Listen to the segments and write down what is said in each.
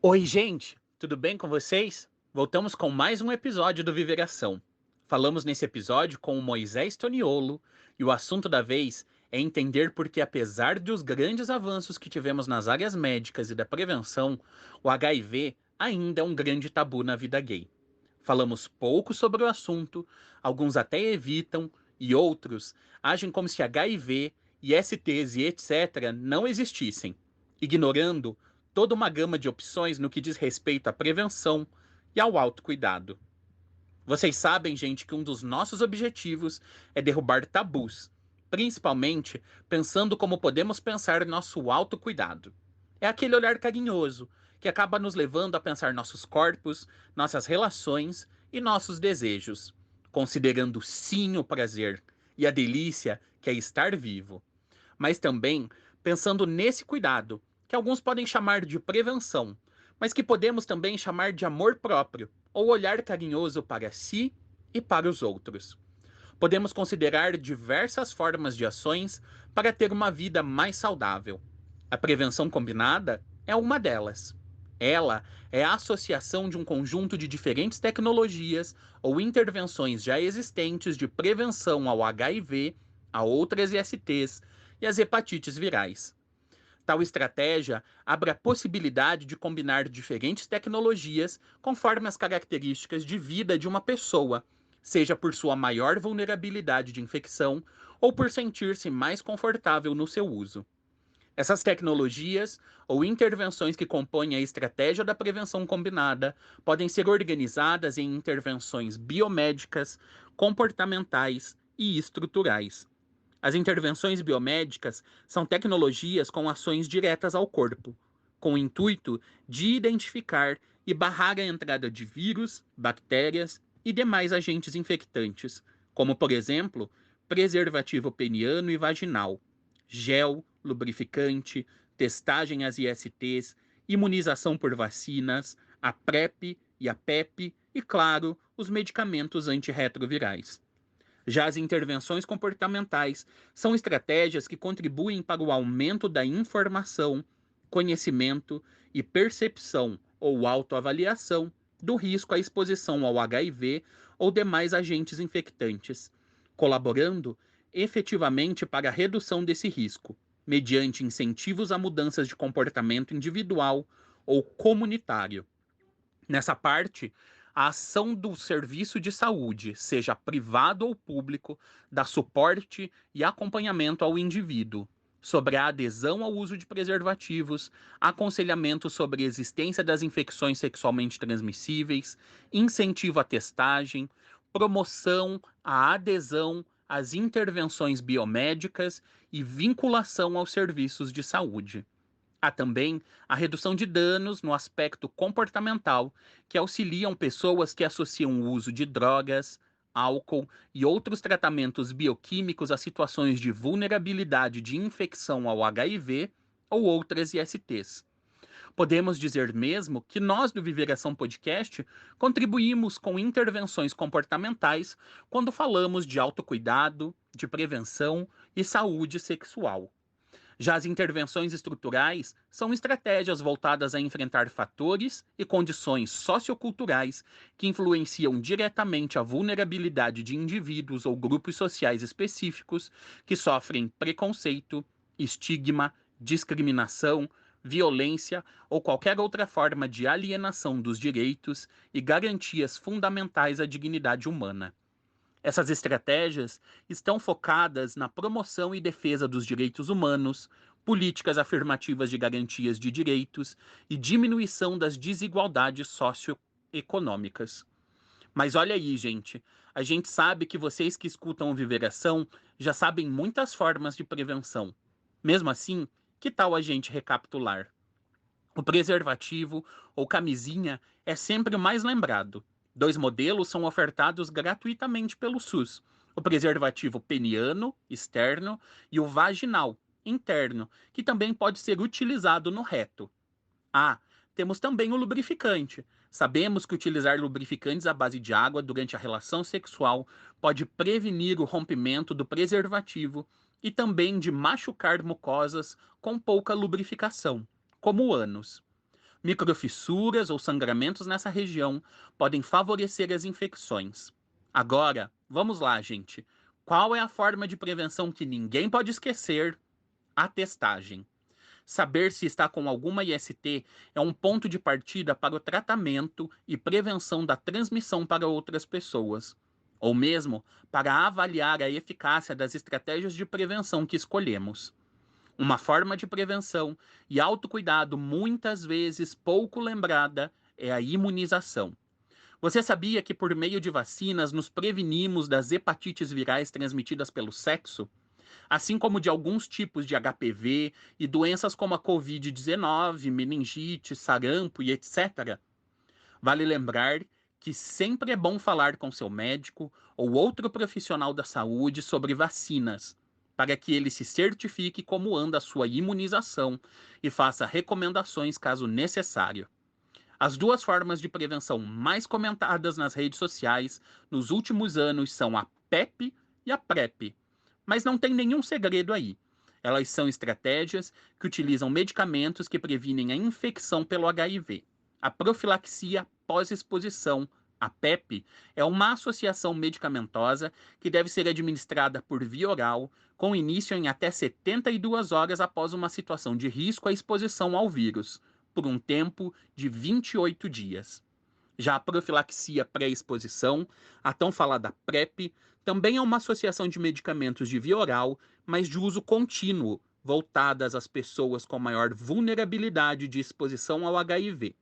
Oi, gente, tudo bem com vocês? Voltamos com mais um episódio do Viveração. Falamos nesse episódio com o Moisés Toniolo e o assunto da vez é entender por que, apesar dos grandes avanços que tivemos nas áreas médicas e da prevenção, o HIV ainda é um grande tabu na vida gay. Falamos pouco sobre o assunto, alguns até evitam e outros agem como se HIV, ISTs e etc. não existissem, ignorando toda uma gama de opções no que diz respeito à prevenção e ao autocuidado. Vocês sabem, gente, que um dos nossos objetivos é derrubar tabus, principalmente pensando como podemos pensar nosso autocuidado. É aquele olhar carinhoso que acaba nos levando a pensar nossos corpos, nossas relações e nossos desejos, considerando sim o prazer e a delícia que é estar vivo, mas também pensando nesse cuidado, que alguns podem chamar de prevenção, mas que podemos também chamar de amor próprio, ou olhar carinhoso para si e para os outros. Podemos considerar diversas formas de ações para ter uma vida mais saudável. A prevenção combinada é uma delas. Ela é a associação de um conjunto de diferentes tecnologias ou intervenções já existentes de prevenção ao HIV, a outras ISTs e as hepatites virais. Tal estratégia abre a possibilidade de combinar diferentes tecnologias conforme as características de vida de uma pessoa, seja por sua maior vulnerabilidade de infecção ou por sentir-se mais confortável no seu uso. Essas tecnologias ou intervenções que compõem a estratégia da prevenção combinada podem ser organizadas em intervenções biomédicas, comportamentais e estruturais. As intervenções biomédicas são tecnologias com ações diretas ao corpo, com o intuito de identificar e barrar a entrada de vírus, bactérias e demais agentes infectantes, como, por exemplo, preservativo peniano e vaginal, gel, lubrificante, testagem às ISTs, imunização por vacinas, a PrEP e a PEP e, claro, os medicamentos antirretrovirais. Já as intervenções comportamentais são estratégias que contribuem para o aumento da informação, conhecimento e percepção ou autoavaliação do risco à exposição ao HIV ou demais agentes infectantes, colaborando efetivamente para a redução desse risco, mediante incentivos a mudanças de comportamento individual ou comunitário. Nessa parte, a ação do serviço de saúde, seja privado ou público, dá suporte e acompanhamento ao indivíduo sobre a adesão ao uso de preservativos, aconselhamento sobre a existência das infecções sexualmente transmissíveis, incentivo à testagem, promoção à adesão às intervenções biomédicas e vinculação aos serviços de saúde. Há também a redução de danos no aspecto comportamental, que auxiliam pessoas que associam o uso de drogas, álcool e outros tratamentos bioquímicos a situações de vulnerabilidade de infecção ao HIV ou outras ISTs. Podemos dizer mesmo que nós do Viveração Podcast contribuímos com intervenções comportamentais quando falamos de autocuidado, de prevenção e saúde sexual. Já as intervenções estruturais são estratégias voltadas a enfrentar fatores e condições socioculturais que influenciam diretamente a vulnerabilidade de indivíduos ou grupos sociais específicos que sofrem preconceito, estigma, discriminação, violência ou qualquer outra forma de alienação dos direitos e garantias fundamentais à dignidade humana. Essas estratégias estão focadas na promoção e defesa dos direitos humanos, políticas afirmativas de garantias de direitos e diminuição das desigualdades socioeconômicas. Mas olha aí, gente, a gente sabe que vocês que escutam o Viveração já sabem muitas formas de prevenção. Mesmo assim, que tal a gente recapitular? O preservativo ou camisinha é sempre o mais lembrado. Dois modelos são ofertados gratuitamente pelo SUS: o preservativo peniano, externo, e o vaginal, interno, que também pode ser utilizado no reto. Ah, temos também o lubrificante. Sabemos que utilizar lubrificantes à base de água durante a relação sexual pode prevenir o rompimento do preservativo e também de machucar mucosas com pouca lubrificação, como o ânus. Microfissuras ou sangramentos nessa região podem favorecer as infecções. Agora, vamos lá, gente. Qual é a forma de prevenção que ninguém pode esquecer? A testagem. Saber se está com alguma IST é um ponto de partida para o tratamento e prevenção da transmissão para outras pessoas, ou mesmo para avaliar a eficácia das estratégias de prevenção que escolhemos. Uma forma de prevenção e autocuidado muitas vezes pouco lembrada é a imunização. Você sabia que por meio de vacinas nos prevenimos das hepatites virais transmitidas pelo sexo? Assim como de alguns tipos de HPV e doenças como a Covid-19, meningite, sarampo e etc. Vale lembrar que sempre é bom falar com seu médico ou outro profissional da saúde sobre vacinas, para que ele se certifique como anda a sua imunização e faça recomendações caso necessário. As duas formas de prevenção mais comentadas nas redes sociais nos últimos anos são a PEP e a PrEP. Mas não tem nenhum segredo aí. Elas são estratégias que utilizam medicamentos que previnem a infecção pelo HIV. A profilaxia pós-exposição, a PEP, é uma associação medicamentosa que deve ser administrada por via oral, com início em até 72 horas após uma situação de risco à exposição ao vírus, por um tempo de 28 dias. Já a profilaxia pré-exposição, a tão falada PrEP, também é uma associação de medicamentos de via oral, mas de uso contínuo, voltadas às pessoas com maior vulnerabilidade de exposição ao HIV.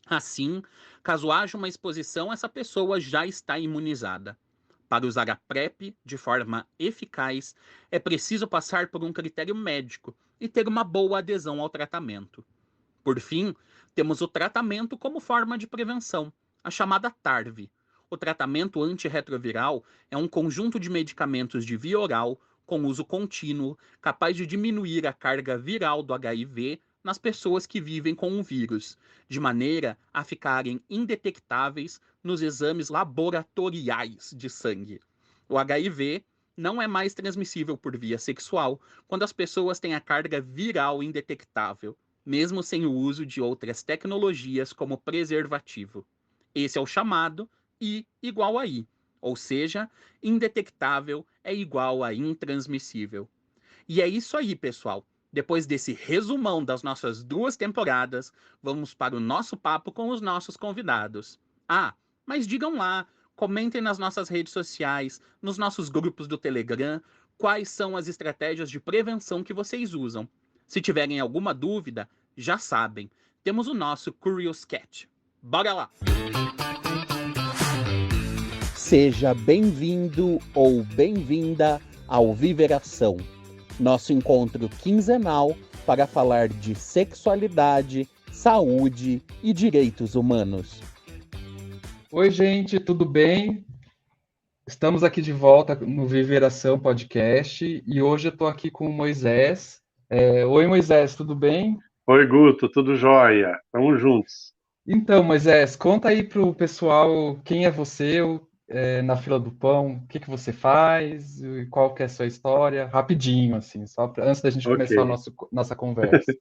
Assim, caso haja uma exposição, essa pessoa já está imunizada. Para usar a PrEP de forma eficaz, é preciso passar por um critério médico e ter uma boa adesão ao tratamento. Por fim, temos o tratamento como forma de prevenção, a chamada TARV. O tratamento antirretroviral é um conjunto de medicamentos de via oral com uso contínuo, capaz de diminuir a carga viral do HIV nas pessoas que vivem com o vírus, de maneira a ficarem indetectáveis nos exames laboratoriais de sangue. O HIV não é mais transmissível por via sexual quando as pessoas têm a carga viral indetectável, mesmo sem o uso de outras tecnologias como preservativo. Esse é o chamado I igual a I, ou seja, indetectável é igual a intransmissível. E é isso aí, pessoal. Depois desse resumão das nossas duas temporadas, vamos para o nosso papo com os nossos convidados. Ah, mas digam lá, comentem nas nossas redes sociais, nos nossos grupos do Telegram, quais são as estratégias de prevenção que vocês usam. Se tiverem alguma dúvida, já sabem, temos o nosso Curious Cat. Bora lá! Seja bem-vindo ou bem-vinda ao Viveração, nosso encontro quinzenal para falar de sexualidade, saúde e direitos humanos. Oi, gente, tudo bem? Estamos aqui de volta no Viveração Podcast e hoje eu estou aqui com o Moisés. Oi, Moisés, tudo bem? Oi, Guto, tudo jóia? Tamo juntos. Então, Moisés, conta aí para o pessoal quem é você na fila do pão, o que que você faz, e qual que é a sua história, rapidinho, assim, antes da gente Ok, começar a nossa conversa.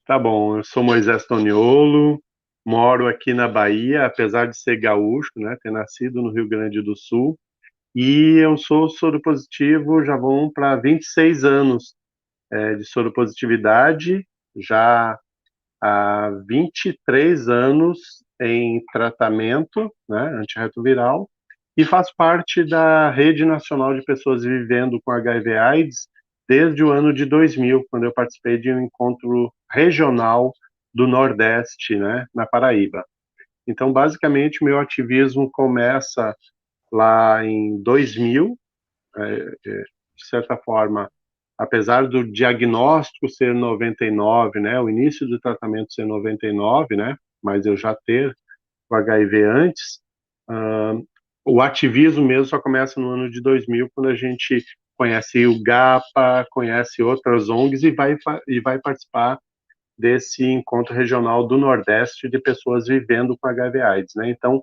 tá bom. Eu sou Moisés Toniolo, moro aqui na Bahia, apesar de ser gaúcho, né, ter nascido no Rio Grande do Sul, e eu sou soropositivo, já vão para 26 anos de soropositividade, já há 23 anos em tratamento, né, antirretroviral, e faço parte da Rede Nacional de Pessoas Vivendo com HIV/AIDS desde o ano de 2000, quando eu participei de um encontro regional do Nordeste, né, na Paraíba. Então, basicamente, meu ativismo começa lá em 2000, de certa forma, apesar do diagnóstico ser 99, né, o início do tratamento ser 99, né, mas eu já ter o HIV antes, o ativismo mesmo só começa no ano de 2000, quando a gente conhece o GAPA, conhece outras ONGs e vai participar desse encontro regional do Nordeste de pessoas vivendo com HIV/AIDS, né? Então,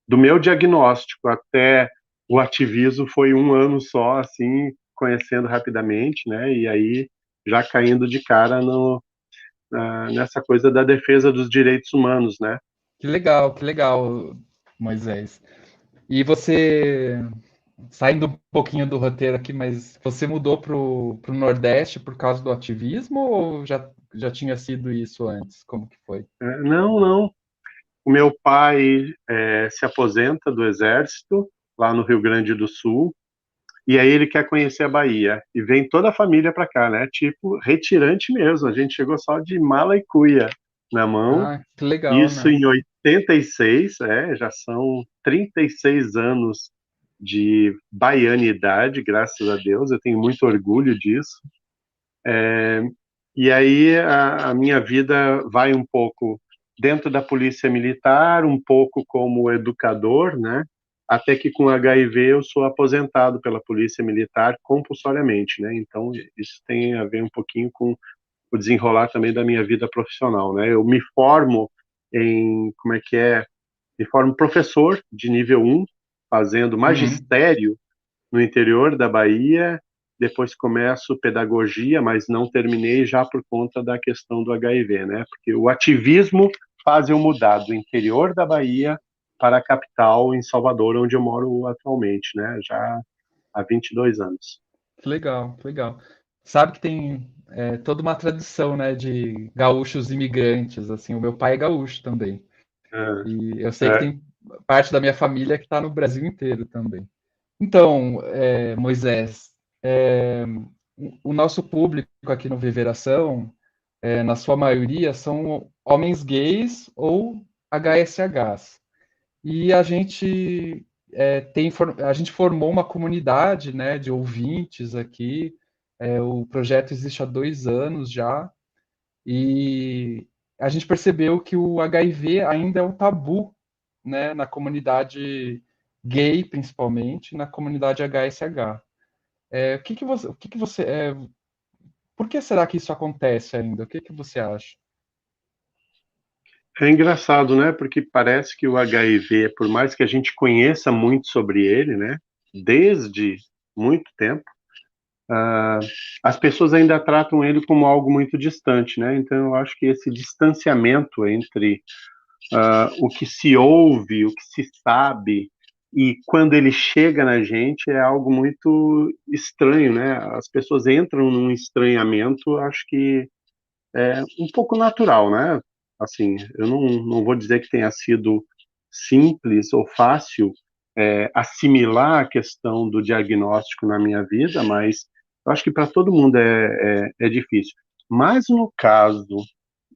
do meu diagnóstico até o ativismo foi um ano só, assim, conhecendo rapidamente, né? E aí já caindo de cara nessa coisa da defesa dos direitos humanos, né? Que legal, Moisés. E você, saindo um pouquinho do roteiro aqui, mas você mudou para o Nordeste por causa do ativismo ou já tinha sido isso antes? Como que foi? Não, não. O meu pai se aposenta do Exército, lá no Rio Grande do Sul, e aí ele quer conhecer a Bahia. E vem toda a família para cá, né? Tipo, retirante mesmo. A gente chegou só de mala e cuia na mão. Ah, que legal, Isso né? em 86, já são 36 anos de baianidade, graças a Deus. Eu tenho muito orgulho disso. E aí a minha vida vai um pouco dentro da polícia militar, um pouco como educador, né? Até que com HIV eu sou aposentado pela polícia militar compulsoriamente, né? Então isso tem a ver um pouquinho com o desenrolar também da minha vida profissional, né? Eu me formo como é que é? Me formo professor de nível 1, fazendo Uhum. magistério no interior da Bahia. Depois começo pedagogia, mas não terminei já por conta da questão do HIV, né? Porque o ativismo faz eu mudar do interior da Bahia para a capital, em Salvador, onde eu moro atualmente, né? Já há 22 anos. Que legal, que legal. Sabe que tem toda uma tradição, né, de gaúchos imigrantes, assim. O meu pai é gaúcho também. E eu sei que É, tem parte da minha família que está no Brasil inteiro também. Então, Moisés, o nosso público aqui no Viveração, na sua maioria, são homens gays ou HSHs. E a gente formou uma comunidade, né, de ouvintes aqui. O projeto existe há 2 anos já, e a gente percebeu que o HIV ainda é um tabu, né, na comunidade gay, principalmente, na comunidade HSH. O que que você, por que será que isso acontece ainda? O que que você acha? é engraçado, né? Porque parece que o HIV, por mais que a gente conheça muito sobre ele, né? Desde muito tempo, ah, as pessoas ainda tratam ele como algo muito distante, né? Então eu acho que esse distanciamento entre o que se ouve, o que se sabe e quando ele chega na gente é algo muito estranho, né? As pessoas entram num estranhamento, acho que é um pouco natural, né? Assim, eu não vou dizer que tenha sido simples ou fácil assimilar a questão do diagnóstico na minha vida, mas eu acho que para todo mundo é difícil. Mas no caso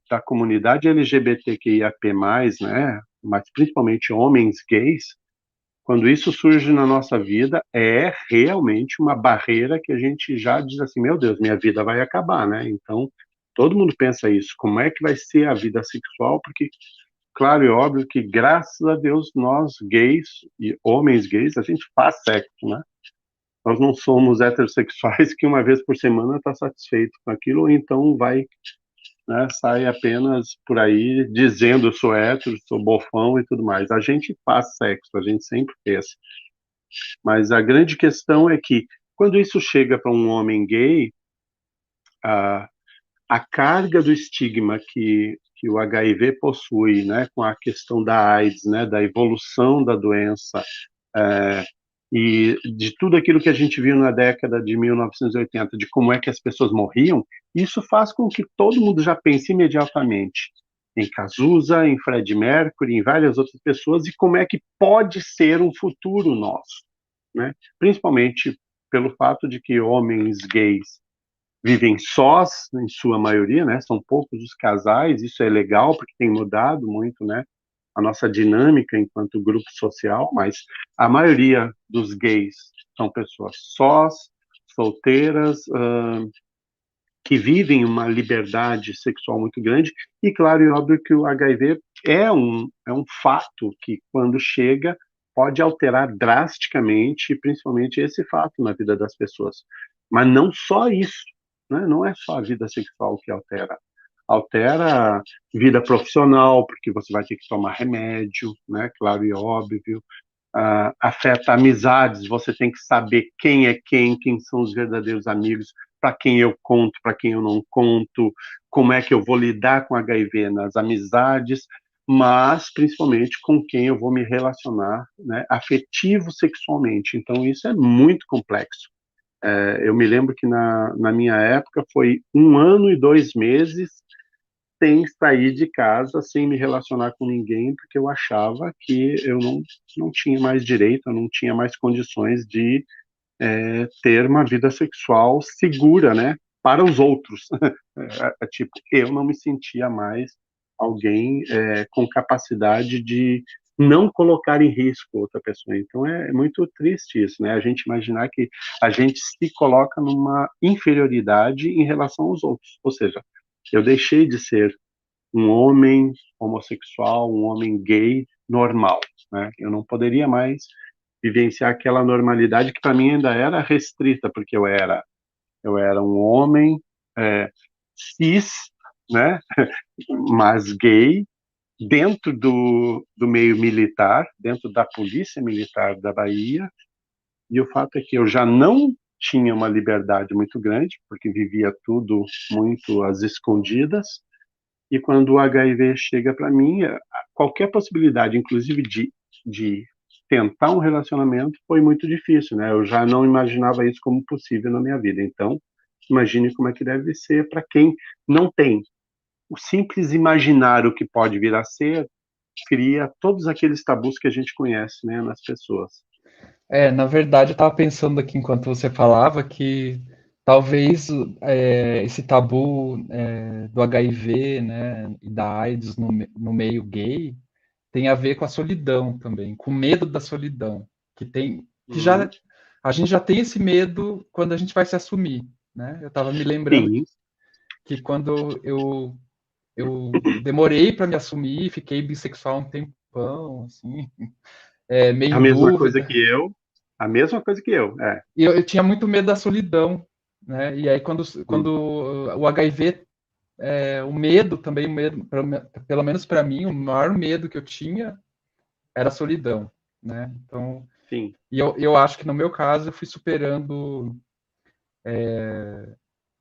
da comunidade LGBTQIAP+, né, mas principalmente homens gays, quando isso surge na nossa vida, é realmente uma barreira que a gente já diz assim, meu Deus, minha vida vai acabar, né? Então, todo mundo pensa isso, como é que vai ser a vida sexual? Porque, claro e óbvio que, graças a Deus, nós gays e homens gays, a gente faz sexo, né? Nós não somos heterossexuais que uma vez por semana está satisfeito com aquilo, ou então vai, né, sai apenas por aí dizendo eu sou hétero, sou bofão e tudo mais. A gente faz sexo, a gente sempre fez. Mas a grande questão é que quando isso chega para um homem gay, a, a carga do estigma que o HIV possui, né, com a questão da AIDS, né, da evolução da doença, é, e de tudo aquilo que a gente viu na década de 1980, de como é que as pessoas morriam, isso faz com que todo mundo já pense imediatamente em Cazuza, em Fred Mercury, em várias outras pessoas, e como é que pode ser um futuro nosso, né? Principalmente pelo fato de que homens gays vivem sós, em sua maioria, né? São poucos os casais, isso é legal porque tem mudado muito, né? A nossa dinâmica enquanto grupo social, mas a maioria dos gays são pessoas sós, solteiras, que vivem uma liberdade sexual muito grande, e claro e óbvio que o HIV é um fato que, quando chega, pode alterar drasticamente, principalmente esse fato na vida das pessoas. Mas não só isso, né? Não é só a vida sexual que altera. Altera a vida profissional, porque você vai ter que tomar remédio, né? Claro e óbvio. Afeta amizades, você tem que saber quem é quem são os verdadeiros amigos, para quem eu conto, para quem eu não conto, como é que eu vou lidar com HIV nas amizades, mas principalmente com quem eu vou me relacionar, né, afetivo sexualmente. Então isso é muito complexo. Eu me lembro que na minha época foi 1 ano e 2 meses sem sair de casa, sem me relacionar com ninguém, porque eu achava que eu não tinha mais direito, eu não tinha mais condições de ter uma vida sexual segura, né, para os outros. Tipo, eu não me sentia mais alguém com capacidade de não colocar em risco outra pessoa. Então é muito triste isso, né? A gente imaginar que a gente se coloca numa inferioridade em relação aos outros. Ou seja, eu deixei de ser um homem homossexual, um homem gay normal, né? Eu não poderia mais vivenciar aquela normalidade que para mim ainda era restrita, porque eu era um homem cis, né? Mas gay, dentro do meio militar, dentro da polícia militar da Bahia, e o fato é que eu já não tinha uma liberdade muito grande, porque vivia tudo muito às escondidas, e quando o HIV chega para mim, qualquer possibilidade, inclusive de tentar um relacionamento, foi muito difícil, né? Eu já não imaginava isso como possível na minha vida. Então, imagine como é que deve ser para quem não tem. O simples imaginar o que pode vir a ser cria todos aqueles tabus que a gente conhece, né, nas pessoas. Na verdade, eu estava pensando aqui enquanto você falava que talvez esse tabu do HIV, né, e da AIDS no meio gay tem a ver com a solidão também, com o medo da solidão, que já Uhum. a gente já tem esse medo quando a gente vai se assumir, né? Eu estava me lembrando Sim, que quando eu demorei para me assumir, fiquei bissexual um tempão, assim, meio a em mesma coisa dúvida. que eu, a mesma coisa que eu, E eu tinha muito medo da solidão, né? E aí quando Hum. o HIV, o medo também, pelo menos para mim, o maior medo que eu tinha era a solidão, né? Então, Sim. e eu acho que no meu caso eu fui superando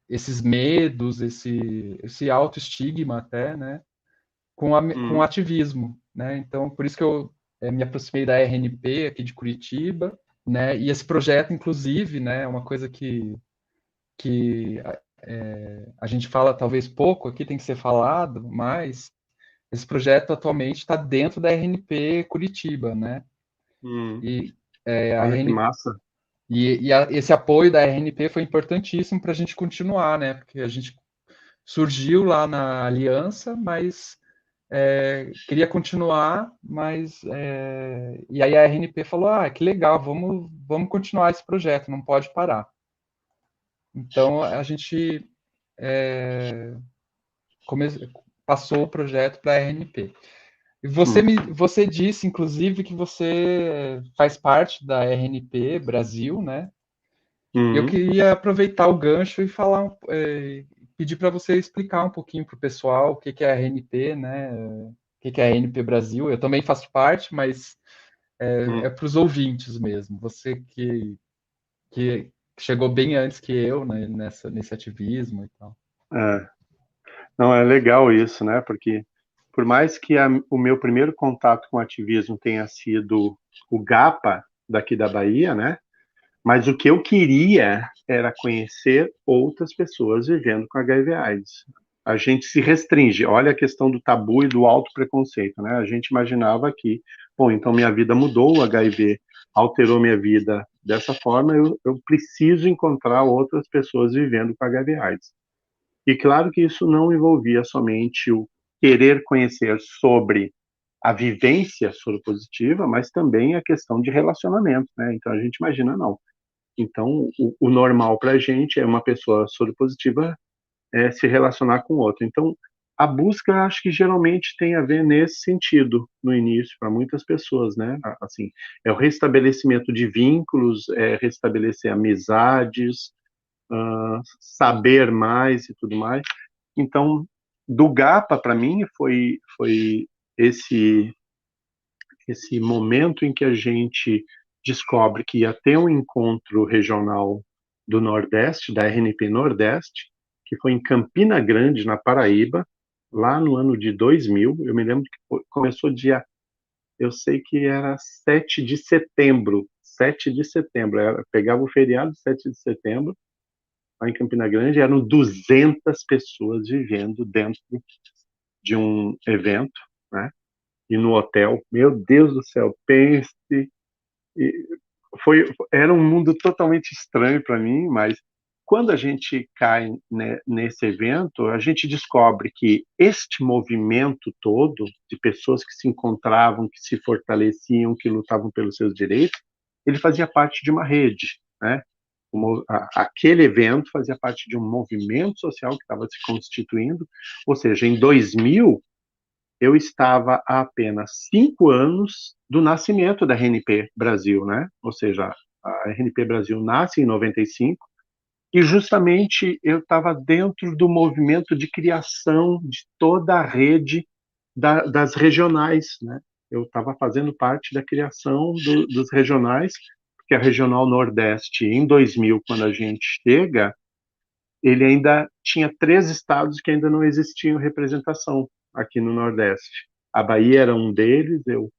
esses medos, esse autoestigma até, né? Com o Uhum. ativismo, né? Então, por isso que eu me aproximei da RNP aqui de Curitiba, né? E esse projeto, inclusive, né, é uma coisa que a gente fala talvez pouco aqui, tem que ser falado, mas esse projeto atualmente está dentro da RNP Curitiba, né? Uhum. E a Olha que RNP, massa. esse apoio da RNP foi importantíssimo para a gente continuar, né? Porque a gente surgiu lá na aliança, mas queria continuar, mas e aí a RNP falou, que legal, vamos continuar esse projeto, não pode parar. Então a gente passou o projeto para a RNP. E Uhum. você disse, inclusive, que você faz parte da RNP Brasil, né? E eu Uhum. queria aproveitar o gancho e pedir para você explicar um pouquinho para o pessoal o que que é a RNP, né? O que que é a RNP Brasil. Eu também faço parte, mas Uhum. para os ouvintes mesmo. Você que chegou bem antes que eu, né, nesse ativismo e tal. É. Não, é legal isso, né? Porque por mais que o meu primeiro contato com o ativismo tenha sido o GAPA daqui da Bahia, né? Mas o que eu queria era conhecer outras pessoas vivendo com HIV/AIDS. A gente se restringe. Olha a questão do tabu e do autopreconceito, né? A gente imaginava que, bom, então minha vida mudou, o HIV alterou minha vida dessa forma, eu preciso encontrar outras pessoas vivendo com HIV/AIDS. E claro que isso não envolvia somente o querer conhecer sobre a vivência soropositiva, mas também a questão de relacionamento, né? Então a gente imagina, não. Então o normal para a gente é uma pessoa soropositiva se relacionar com outra. Então a busca acho que geralmente tem a ver nesse sentido no início para muitas pessoas, né? Assim, é o restabelecimento de vínculos, é restabelecer amizades, saber mais e tudo mais. Então, do GAPA, para mim, foi esse, esse momento em que a gente descobre que ia ter um encontro regional do Nordeste, da RNP Nordeste, que foi em Campina Grande, na Paraíba, lá no ano de 2000. Eu me lembro que começou eu sei que era 7 de setembro, 7 de setembro, pegava o feriado 7 de setembro, lá em Campina Grande, eram 200 pessoas vivendo dentro de um evento, né? E no hotel, meu Deus do céu, pense, e era um mundo totalmente estranho para mim, mas quando a gente cai, né, nesse evento, a gente descobre que este movimento todo de pessoas que se encontravam, que se fortaleciam, que lutavam pelos seus direitos, ele fazia parte de uma rede, né? Aquele evento fazia parte de um movimento social que estava se constituindo, ou seja, em 2000 eu estava há apenas 5 anos do nascimento da RNP Brasil, né? Ou seja, a RNP Brasil nasce em 95 e justamente eu estava dentro do movimento de criação de toda a rede das regionais, né? Eu estava fazendo parte da criação dos regionais, porque a Regional Nordeste, em 2000, quando a gente chega, ele ainda tinha 3 estados que ainda não existiam representação aqui no Nordeste. A Bahia era um deles, eu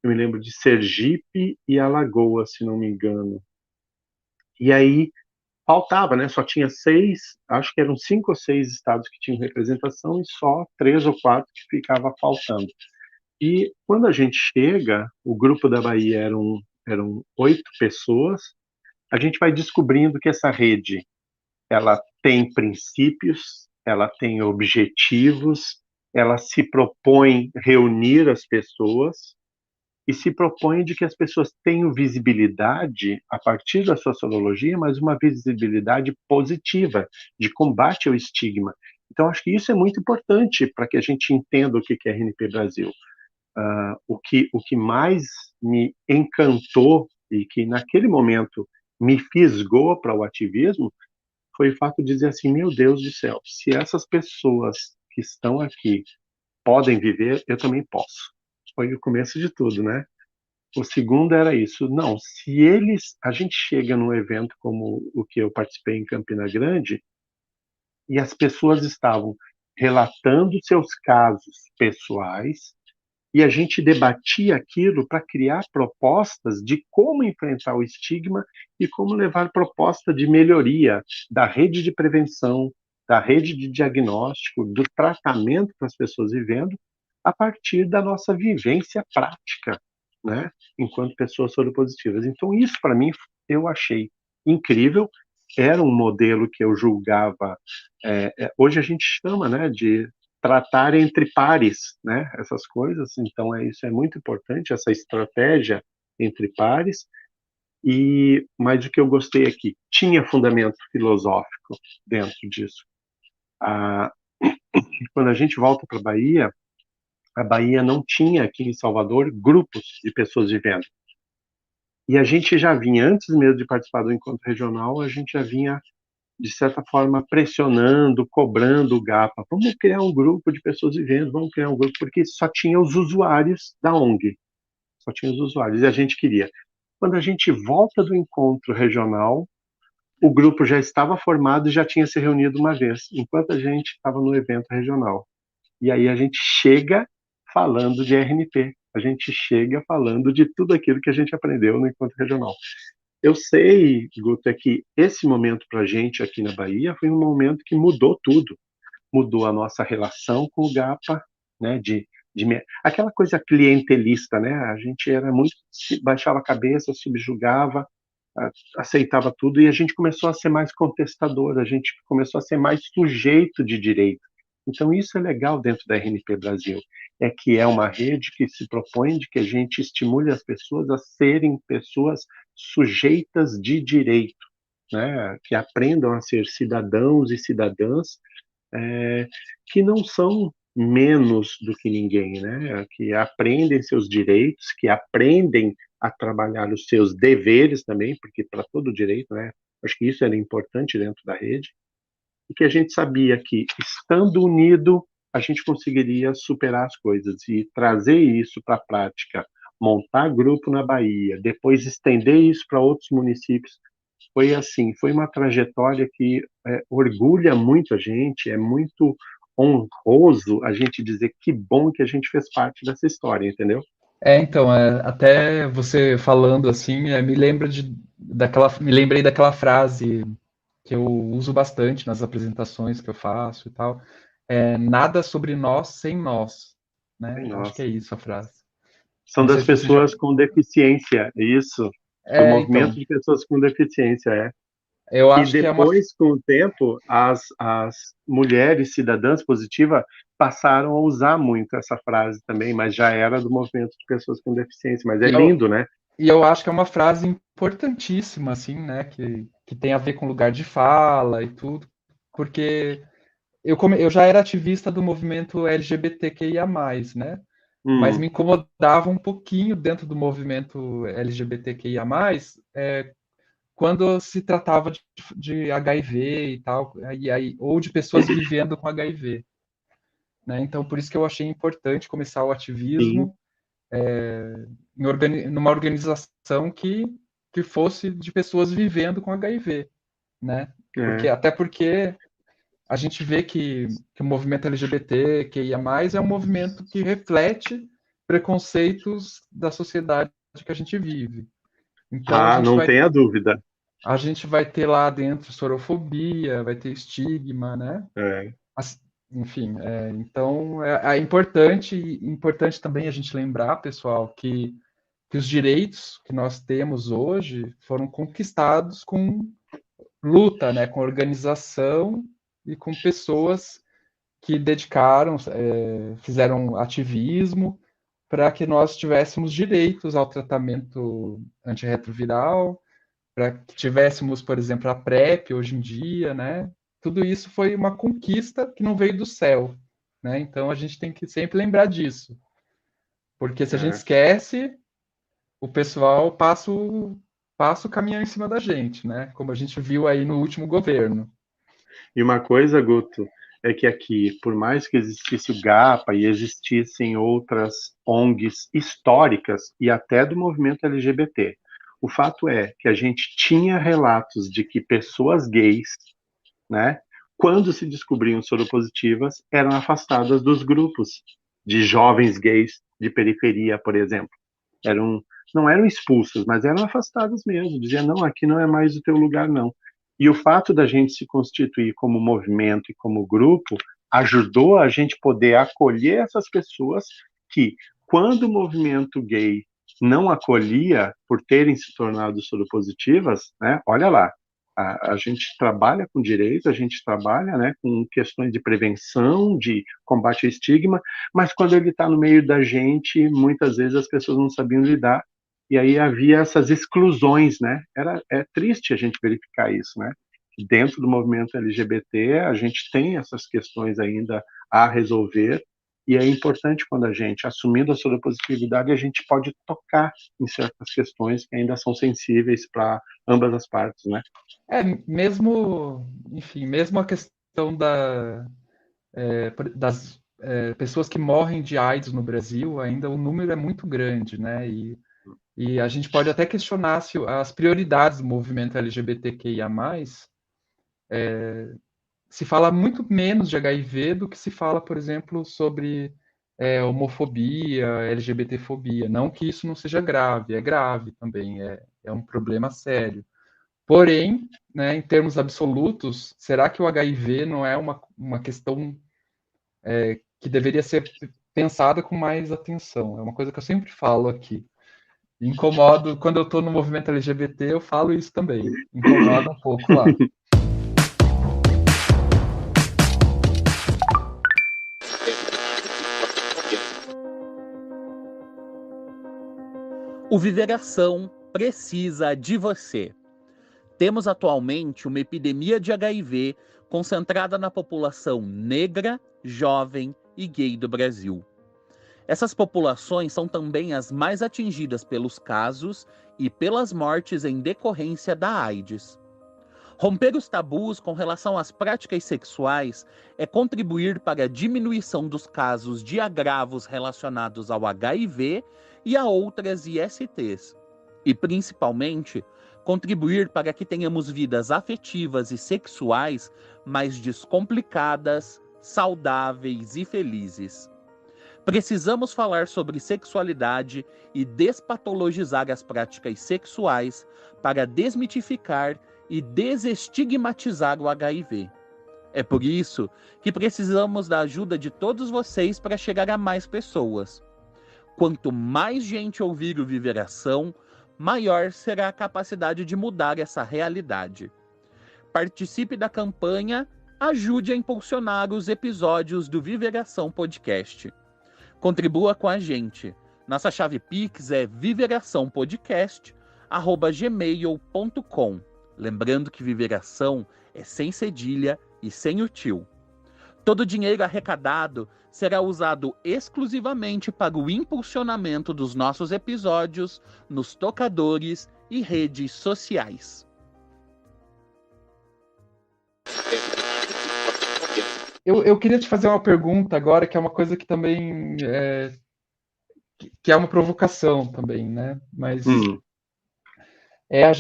me lembro de Sergipe e Alagoas, se não me engano. E aí faltava, né? Só tinha 6, acho que eram 5 ou 6 estados que tinham representação e só 3 ou 4 que ficava faltando. E quando a gente chega, o grupo da Bahia eram 8 pessoas, a gente vai descobrindo que essa rede ela tem princípios, ela tem objetivos, ela se propõe reunir as pessoas e se propõe de que as pessoas tenham visibilidade a partir da sociologia, mas uma visibilidade positiva, de combate ao estigma. Então, acho que isso é muito importante para que a gente entenda o que é RNP Brasil. O que mais me encantou e que naquele momento me fisgou para o ativismo foi o fato de dizer assim, meu Deus do céu, se essas pessoas que estão aqui podem viver, eu também posso. Foi o começo de tudo, né? O segundo era isso, não, se a gente chega num evento como o que eu participei em Campina Grande, e as pessoas estavam relatando seus casos pessoais, e a gente debatia aquilo para criar propostas de como enfrentar o estigma e como levar proposta de melhoria da rede de prevenção, da rede de diagnóstico, do tratamento para as pessoas vivendo, a partir da nossa vivência prática, né, enquanto pessoas soropositivas. Então, isso para mim eu achei incrível. Era um modelo que eu julgava, hoje a gente chama, né, de tratar entre pares, né, essas coisas. Então, isso é muito importante, essa estratégia entre pares. Mas o que eu gostei aqui, tinha fundamento filosófico dentro disso. Ah, quando a gente volta para a Bahia não tinha aqui em Salvador grupos de pessoas vivendo. E a gente já vinha, antes mesmo de participar do encontro regional, a gente já vinha, de certa forma, pressionando, cobrando o GAPA. Vamos criar um grupo de pessoas vivendo, vamos criar um grupo, porque só tinha os usuários da ONG. Só tinha os usuários, e a gente queria. Quando a gente volta do encontro regional, o grupo já estava formado e já tinha se reunido uma vez, enquanto a gente estava no evento regional. E aí a gente chega falando de RNP, a gente chega falando de tudo aquilo que a gente aprendeu no encontro regional. Eu sei, Guto, é que esse momento para a gente aqui na Bahia foi um momento que mudou tudo. Mudou a nossa relação com o GAPA, né, aquela coisa clientelista, né? A gente era muito, baixava a cabeça, subjugava, aceitava tudo, e a gente começou a ser mais contestador, a gente começou a ser mais sujeito de direito. Então isso é legal dentro da RNP Brasil, é que é uma rede que se propõe de que a gente estimule as pessoas a serem pessoas sujeitas de direito, né? Que aprendam a ser cidadãos e cidadãs, que não são menos do que ninguém, né? Que aprendem seus direitos, que aprendem a trabalhar os seus deveres também, porque para todo direito, né? Acho que isso era importante dentro da rede, e que a gente sabia que, estando unido, a gente conseguiria superar as coisas e trazer isso para a prática, montar grupo na Bahia, depois estender isso para outros municípios. foi assim, foi uma trajetória que orgulha muito a gente, é muito honroso a gente dizer que bom que a gente fez parte dessa história, entendeu? Então, até você falando assim, me lembrei daquela frase que eu uso bastante nas apresentações que eu faço e tal. Nada sobre nós sem nós, Ai, né? Eu acho que é nossa. isso a frase. São Não sei das se você já. pessoas com deficiência, é isso, do movimento Então, de pessoas com deficiência, é. eu E acho que é uma. depois, com o tempo, as mulheres cidadãs positivas passaram a usar muito essa frase também, mas já era do movimento de pessoas com deficiência. Mas é E eu, lindo, né? e eu acho que é uma frase importantíssima, assim, né? Que tem a ver com lugar de fala e tudo, porque eu já era ativista do movimento LGBTQIA+, né? Mas Hum, me incomodava um pouquinho dentro do movimento LGBTQIA+, quando se tratava de HIV e tal, ou de pessoas vivendo com HIV, né? Então, por isso que eu achei importante começar o sim, ativismo numa organização que fosse de pessoas vivendo com HIV, né? é, Até porque a gente vê que o movimento LGBT, que ia mais, é um movimento que reflete preconceitos da sociedade que a gente vive. Então ah, não tenha dúvida. a gente vai ter lá dentro sorofobia, vai ter estigma, né? É, Enfim, então é importante também a gente lembrar, pessoal, que os direitos que nós temos hoje foram conquistados com luta, né? Com organização e com pessoas que dedicaram, fizeram ativismo para que nós tivéssemos direitos ao tratamento antirretroviral, para que tivéssemos, por exemplo, a PrEP hoje em dia, né? Tudo isso foi uma conquista que não veio do céu, né? Então a gente tem que sempre lembrar disso, porque se a gente é. esquece, o pessoal passa o caminhão em cima da gente, né? Como a gente viu aí no último governo. E uma coisa, Guto, é que aqui, por mais que existisse o GAPA e existissem outras ONGs históricas e até do movimento LGBT, o fato é que a gente tinha relatos de que pessoas gays, né, quando se descobriam soropositivas, eram afastadas dos grupos de jovens gays de periferia, por exemplo. Eram, não eram expulsas, mas eram afastadas mesmo. Dizia, não, aqui não é mais o teu lugar, não. E o fato da gente se constituir como movimento e como grupo ajudou a gente poder acolher essas pessoas que, quando o movimento gay não acolhia por terem se tornado soropositivas, né? Olha lá, a gente trabalha com direito, a gente trabalha, né, com questões de prevenção, de combate ao estigma, mas quando ele está no meio da gente, muitas vezes as pessoas não sabiam lidar, e aí havia essas exclusões, né? É triste a gente verificar isso, né? Dentro do movimento LGBT, a gente tem essas questões ainda a resolver, e é importante quando a gente, assumindo a soropositividade, a gente pode tocar em certas questões que ainda são sensíveis para ambas as partes, né? Enfim, mesmo a questão das pessoas que morrem de AIDS no Brasil, ainda o número é muito grande, né? E a gente pode até questionar se as prioridades do movimento LGBTQIA+, se fala muito menos de HIV do que se fala, por exemplo, sobre homofobia, LGBTfobia. Não que isso não seja grave, é grave também, é um problema sério. Porém, né, em termos absolutos, será que o HIV não é uma questão que deveria ser pensada com mais atenção? É uma coisa que eu sempre falo aqui. Incomodo, quando eu estou no movimento LGBT, eu falo isso também. Incomoda um pouco lá. O Viver Ação precisa de você. Temos atualmente uma epidemia de HIV concentrada na população negra, jovem e gay do Brasil. Essas populações são também as mais atingidas pelos casos e pelas mortes em decorrência da AIDS. Romper os tabus com relação às práticas sexuais é contribuir para a diminuição dos casos de agravos relacionados ao HIV e a outras ISTs. E, principalmente, contribuir para que tenhamos vidas afetivas e sexuais mais descomplicadas, saudáveis e felizes. Precisamos falar sobre sexualidade e despatologizar as práticas sexuais para desmitificar e desestigmatizar o HIV. É por isso que precisamos da ajuda de todos vocês para chegar a mais pessoas. Quanto mais gente ouvir o Viveração, maior será a capacidade de mudar essa realidade. Participe da campanha, ajude a impulsionar os episódios do Viveração Podcast. Contribua com a gente. Nossa chave Pix é viveraçãopodcast@gmail.com. Lembrando que Viveração é sem cedilha e sem o tio. Todo o dinheiro arrecadado será usado exclusivamente para o impulsionamento dos nossos episódios nos tocadores e redes sociais. Eu queria te fazer uma pergunta agora, que é uma coisa que também que é uma provocação também, né? Mas a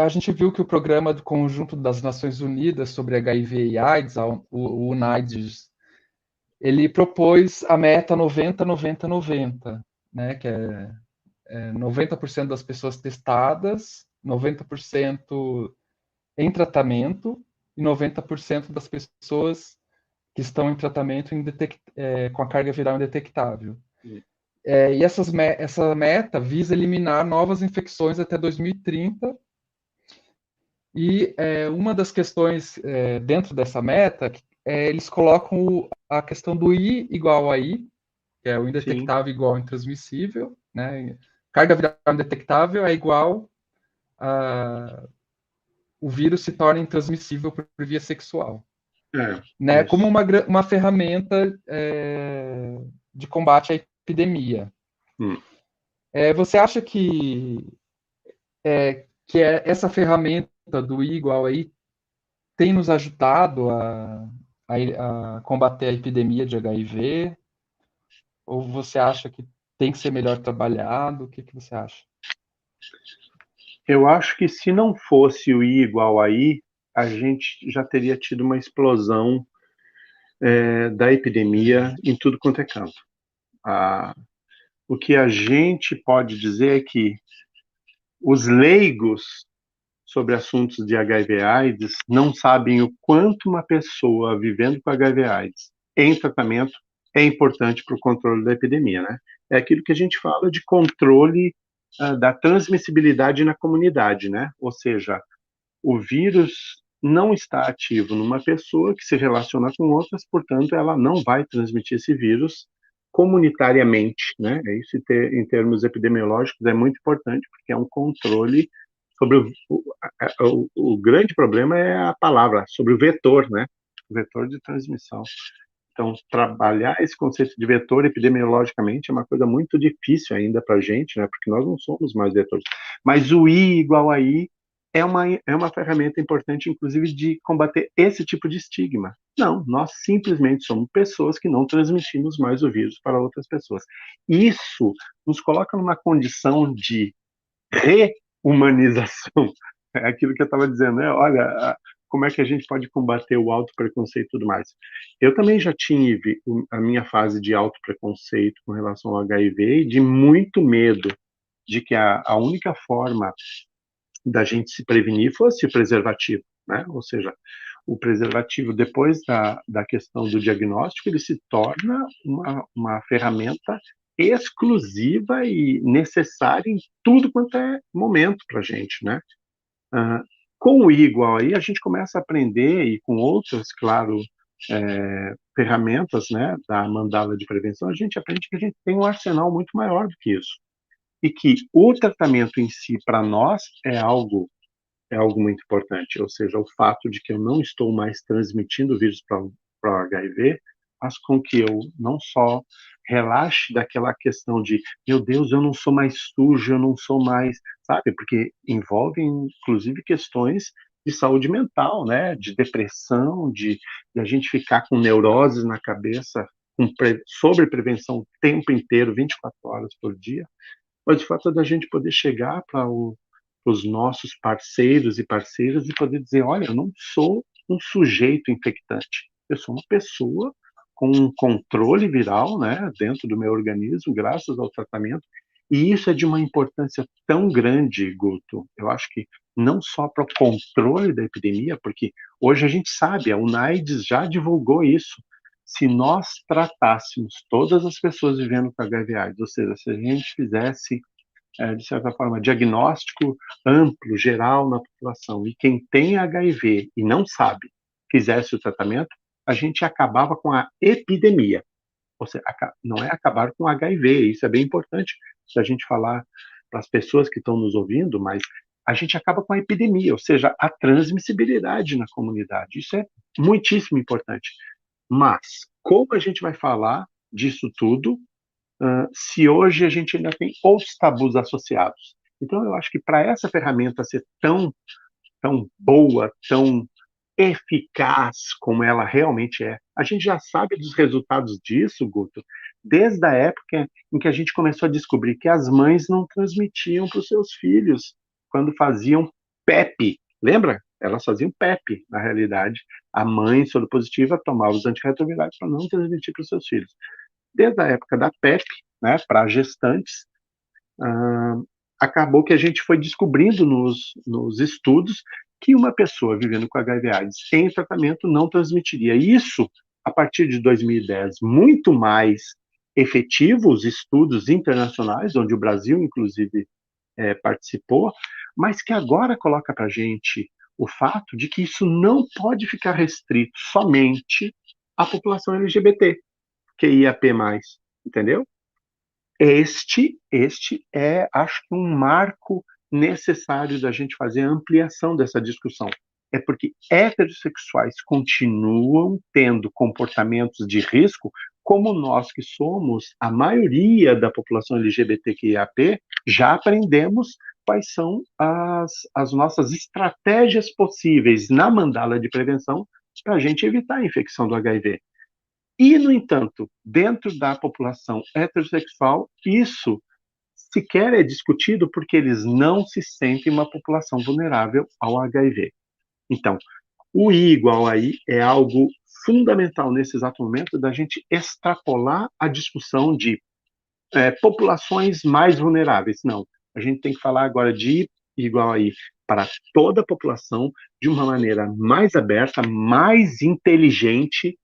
gente viu que o programa do Conjunto das Nações Unidas sobre HIV e AIDS, o UNAIDS, ele propôs a meta 90-90-90, né? Que é 90% das pessoas testadas, 90% em tratamento e 90% das pessoas que estão em tratamento com a carga viral indetectável. E essa meta visa eliminar novas infecções até 2030. E uma das questões dentro dessa meta, eles colocam a questão do I igual a I, que é o indetectável igual ao intransmissível, né? Carga viral indetectável é igual a o vírus se torna intransmissível por via sexual. Né? Como uma ferramenta de combate à epidemia. Você acha que essa ferramenta do I igual a I tem nos ajudado a combater a epidemia de HIV? Ou você acha que tem que ser melhor trabalhado? O que você acha? Eu acho que se não fosse o I igual a I, a gente já teria tido uma explosão da epidemia em tudo quanto é canto. O que a gente pode dizer é que os leigos sobre assuntos de HIV/AIDS não sabem o quanto uma pessoa vivendo com HIV/AIDS em tratamento é importante para o controle da epidemia, né? É aquilo que a gente fala de controle da transmissibilidade na comunidade, né? Ou seja, o vírus não está ativo numa pessoa que se relaciona com outras, portanto, ela não vai transmitir esse vírus comunitariamente, né? Isso em termos epidemiológicos é muito importante, porque é um controle sobre o grande problema é a palavra, sobre o vetor, né? O vetor de transmissão. Então, trabalhar esse conceito de vetor epidemiologicamente é uma coisa muito difícil ainda para a gente, né? Porque nós não somos mais vetores. Mas o I igual a I é uma ferramenta importante, inclusive, de combater esse tipo de estigma. Não, nós simplesmente somos pessoas que não transmitimos mais o vírus para outras pessoas. Isso nos coloca numa condição de reumanização. É aquilo que eu estava dizendo, né? Olha, como é que a gente pode combater o autopreconceito e tudo mais. Eu também já tive a minha fase de autopreconceito com relação ao HIV e de muito medo de que a única forma da gente se prevenir fosse o preservativo, né? Ou seja, o preservativo, depois da questão do diagnóstico, ele se torna uma ferramenta exclusiva e necessária em tudo quanto é momento para a gente, né? Com o I igual aí, a gente começa a aprender, e com outras, claro, ferramentas, né, da mandala de prevenção, a gente aprende que a gente tem um arsenal muito maior do que isso. E que o tratamento em si, para nós, é algo muito importante. Ou seja, o fato de que eu não estou mais transmitindo o vírus para o HIV faz com que eu não só relaxe daquela questão de, meu Deus, eu não sou mais sujo, eu não sou mais, sabe? Porque envolve, inclusive, questões de saúde mental, né? De depressão, de a gente ficar com neuroses na cabeça, sobre prevenção o tempo inteiro, 24 horas por dia. Mas o fato da gente poder chegar para o os nossos parceiros e parceiras e poder dizer, olha, eu não sou um sujeito infectante, eu sou uma pessoa com um controle viral, né, dentro do meu organismo, graças ao tratamento, e isso é de uma importância tão grande, Guto, eu acho que não só para o controle da epidemia, porque hoje a gente sabe, a UNAIDS já divulgou isso, se nós tratássemos todas as pessoas vivendo com HIV/AIDS, ou seja, se a gente fizesse de certa forma, diagnóstico amplo, geral na população, e quem tem HIV e não sabe, fizesse o tratamento, a gente acabava com a epidemia. Ou seja, não é acabar com HIV, isso é bem importante se a gente falar para as pessoas que estão nos ouvindo, mas a gente acaba com a epidemia, ou seja, a transmissibilidade na comunidade. Isso é muitíssimo importante. Mas, como a gente vai falar disso tudo se hoje a gente ainda tem outros tabus associados? Então, eu acho que para essa ferramenta ser tão boa, tão eficaz como ela realmente é, a gente já sabe dos resultados disso, Guto, desde a época em que a gente começou a descobrir que as mães não transmitiam para os seus filhos quando faziam PEP. Lembra? Elas faziam PEP, na realidade. A mãe soropositiva tomava os antirretrovirais para não transmitir para os seus filhos. Desde a época da PEP, né, para gestantes, acabou que a gente foi descobrindo nos estudos que uma pessoa vivendo com HIV/AIDS sem tratamento não transmitiria. Isso, a partir de 2010, muito mais efetivos estudos internacionais, onde o Brasil, inclusive, participou, mas que agora coloca para a gente o fato de que isso não pode ficar restrito somente à população LGBT, QIAP+, entendeu? Este é, acho que, um marco necessário da gente fazer a ampliação dessa discussão. É porque heterossexuais continuam tendo comportamentos de risco, como nós que somos a maioria da população LGBTQIAP, já aprendemos quais são as nossas estratégias possíveis na mandala de prevenção para a gente evitar a infecção do HIV. E, no entanto, dentro da população heterossexual, isso sequer é discutido porque eles não se sentem uma população vulnerável ao HIV. Então, o I igual a I é algo fundamental nesse exato momento da gente extrapolar a discussão de populações mais vulneráveis. Não, a gente tem que falar agora de I igual a I para toda a população de uma maneira mais aberta, mais inteligente,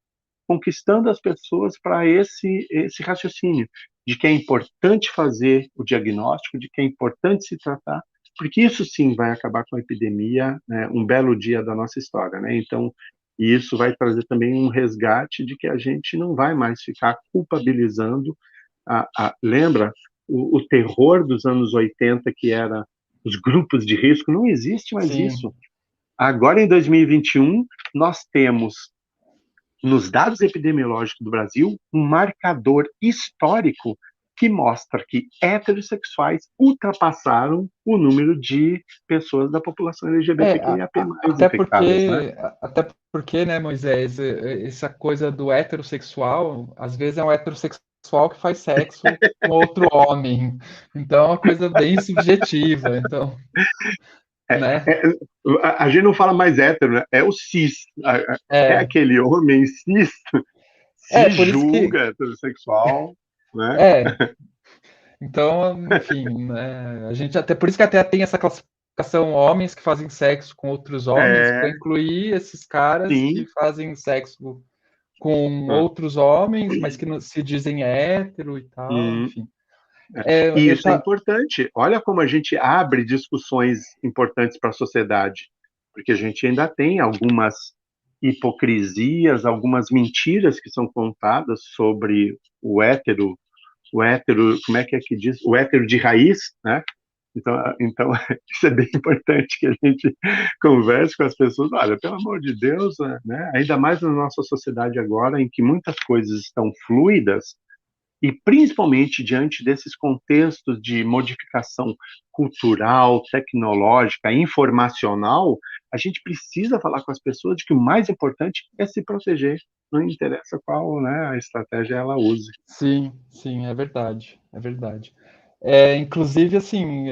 conquistando as pessoas para esse raciocínio de que é importante fazer o diagnóstico, de que é importante se tratar, porque isso sim vai acabar com a epidemia, né, um belo dia da nossa história, né? Então, isso vai trazer também um resgate de que a gente não vai mais ficar culpabilizando lembra o terror dos anos 80, que era os grupos de risco? Não existe mais Sim. isso. Agora, em 2021, nós temos nos dados epidemiológicos do Brasil, um marcador histórico que mostra que heterossexuais ultrapassaram o número de pessoas da população LGBTQIAP+ infectadas, né? Até porque, né, Moisés, essa coisa do heterossexual, às vezes é um heterossexual que faz sexo com outro homem. Então é uma coisa bem subjetiva. Então, né? A gente não fala mais hétero, né? É o cis. É aquele homem cis se por isso julga heterossexual, né? Então, enfim, né, a gente até por isso que até tem essa classificação homens que fazem sexo com outros homens, para incluir esses caras que fazem sexo com outros homens, mas que não se dizem hétero e tal, enfim. E isso é importante. Olha como a gente abre discussões importantes para a sociedade, porque a gente ainda tem algumas hipocrisias, algumas mentiras que são contadas sobre o hétero, como é que diz? O hétero de raiz, né? Então, isso é bem importante que a gente converse com as pessoas. Olha, pelo amor de Deus, né? Ainda mais na nossa sociedade agora, em que muitas coisas estão fluidas, e principalmente diante desses contextos de modificação cultural, tecnológica, informacional, a gente precisa falar com as pessoas de que o mais importante é se proteger, não interessa qual, né, a estratégia ela use. Sim, é verdade, é verdade. Inclusive, assim,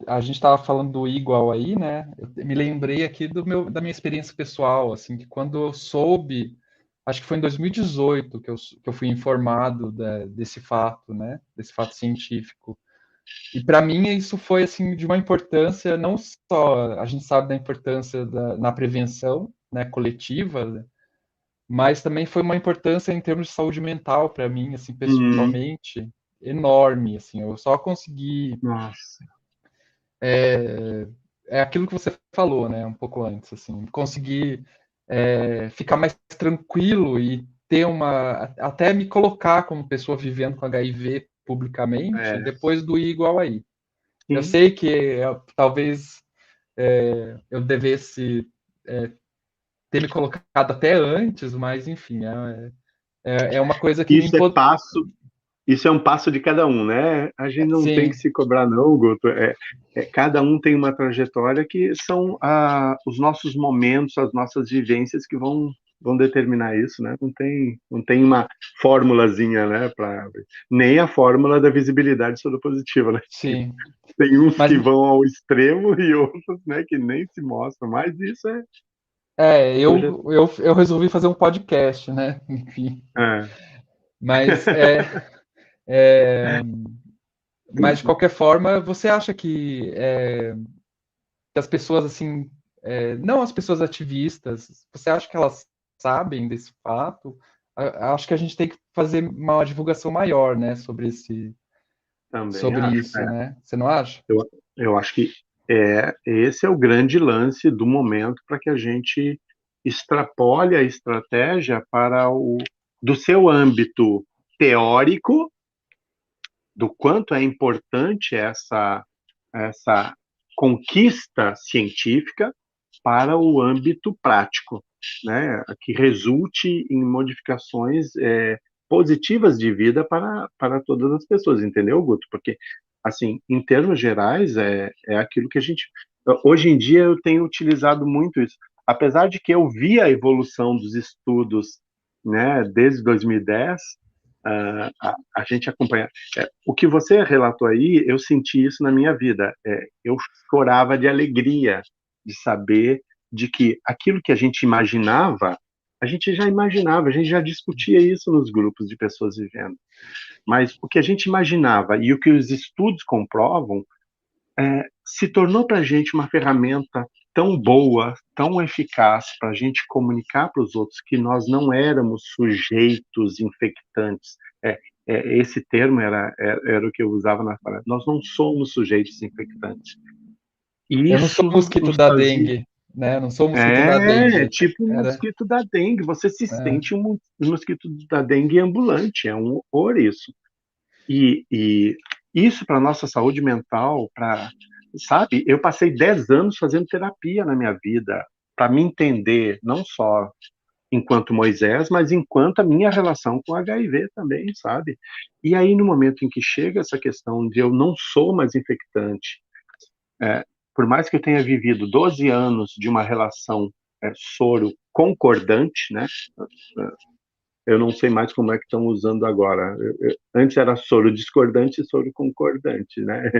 a gente estava falando do igual aí, né? Eu me lembrei aqui da minha experiência pessoal, assim, que quando eu soube, acho que foi em 2018 que eu fui informado desse fato, né? Desse fato científico. E para mim isso foi assim de uma importância não só a gente sabe da importância na prevenção, né, coletiva, né, mas também foi uma importância em termos de saúde mental para mim, assim, Hum, pessoalmente, enorme, assim. Eu só consegui nossa. é aquilo que você falou, né, um pouco antes, assim, conseguir ficar mais tranquilo e ter até me colocar como pessoa vivendo com HIV publicamente É, depois do I igual aí. Eu sim. sei que talvez eu devesse ter me colocado até antes, mas enfim, é uma coisa que me Isso é impôs. passo, isso é um passo de cada um, né? A gente não tem que Sim, se cobrar, não, Guto. Cada um tem uma trajetória que são os nossos momentos, as nossas vivências que vão determinar isso, né? Não tem uma formulazinha, né? Nem a fórmula da visibilidade soropositiva, né? sim. Tem uns Mas que vão ao extremo e outros, né, que nem se mostram. Mas isso é eu resolvi fazer um podcast, né? Enfim. é, Mas, é, mas de qualquer forma, você acha que as pessoas, assim, não as pessoas ativistas, você acha que elas sabem desse fato? Acho que a gente tem que fazer uma divulgação maior, né, também sobre acho. isso, né? Você não acha? Eu, eu acho que esse é o grande lance do momento para que a gente extrapole a estratégia para do seu âmbito teórico, do quanto é importante essa conquista científica para o âmbito prático, né, que resulte em modificações positivas de vida para todas as pessoas, entendeu, Guto? Porque, assim, em termos gerais, é aquilo que a gente. Hoje em dia eu tenho utilizado muito isso. Apesar de que eu vi a evolução dos estudos, né, desde 2010, a gente acompanha. O que você relatou aí, eu senti isso na minha vida. Eu chorava de alegria de saber de que aquilo que a gente já imaginava, a gente já discutia isso nos grupos de pessoas vivendo. Mas o que a gente imaginava e o que os estudos comprovam se tornou para a gente uma ferramenta tão boa, tão eficaz para a gente comunicar para os outros que nós não éramos sujeitos infectantes. Esse termo era o que eu usava na fala. Nós não somos sujeitos infectantes. E Eu não sou isso mosquito nos da fazia. dengue, né? Eu não sou mosquito da dengue. Tipo um Era, mosquito da dengue. Você se é, sente um mosquito da dengue ambulante. É um horror isso. E isso para nossa saúde mental, sabe? Eu passei 10 anos fazendo terapia na minha vida para me entender, não só enquanto Moisés, mas enquanto a minha relação com o HIV também, sabe? E aí, no momento em que chega essa questão de eu não sou mais infectante, é, por mais que eu tenha vivido 12 anos de uma relação soro concordante, né? Eu não sei mais como é que estão usando agora. Antes era soro discordante e soro concordante, né?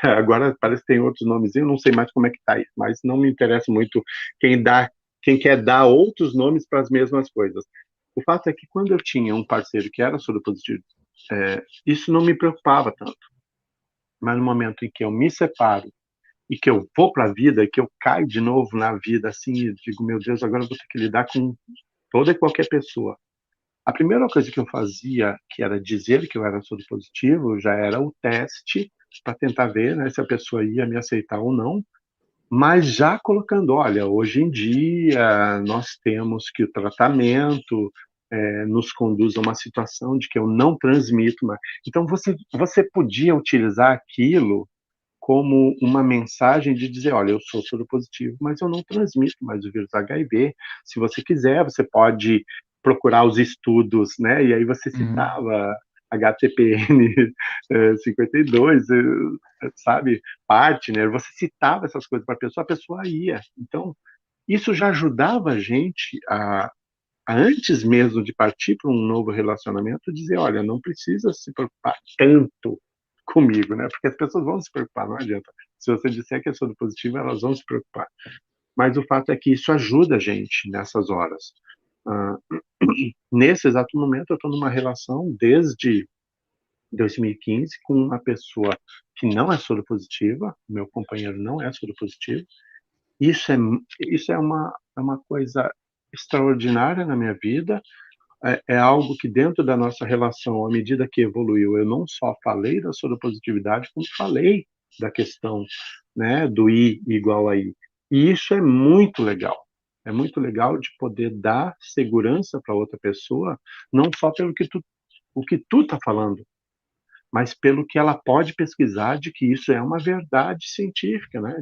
Agora parece que tem outros nomes, eu não sei mais como é que está isso, mas não me interessa muito quem dá, quem quer dar outros nomes para as mesmas coisas. O fato é que quando eu tinha um parceiro que era soro positivo, isso não me preocupava tanto. Mas no momento em que eu me separo e que eu vou para a vida, que eu caio de novo na vida, assim, e digo, meu Deus, agora eu vou ter que lidar com toda e qualquer pessoa. A primeira coisa que eu fazia, que era dizer que eu era soro positivo, já era o teste para tentar ver, né, se a pessoa ia me aceitar ou não, mas já colocando, olha, hoje em dia nós temos que o tratamento nos conduz a uma situação de que eu não transmito mais. Então você podia utilizar aquilo como uma mensagem de dizer, olha, eu sou soro positivo, mas eu não transmito mais o vírus HIV. Se você quiser, você pode procurar os estudos, né? E aí você uhum. citava HTPN 52, sabe? Partner, você citava essas coisas para a pessoa ia. Então, isso já ajudava a gente antes mesmo de partir para um novo relacionamento, dizer, olha, não precisa se preocupar tanto comigo, né? Porque as pessoas vão se preocupar, não adianta. Se você disser que é soropositiva, elas vão se preocupar. Mas o fato é que isso ajuda a gente nessas horas. Ah, nesse exato momento, eu estou numa relação desde 2015 com uma pessoa que não é soropositiva, meu companheiro não é soropositivo. Isso é uma coisa extraordinária na minha vida. É algo que dentro da nossa relação, à medida que evoluiu, eu não só falei da soropositividade, como falei da questão, né, do I igual a I. E isso é muito legal. É muito legal de poder dar segurança para outra pessoa, não só pelo que tu está falando, mas pelo que ela pode pesquisar de que isso é uma verdade científica, né?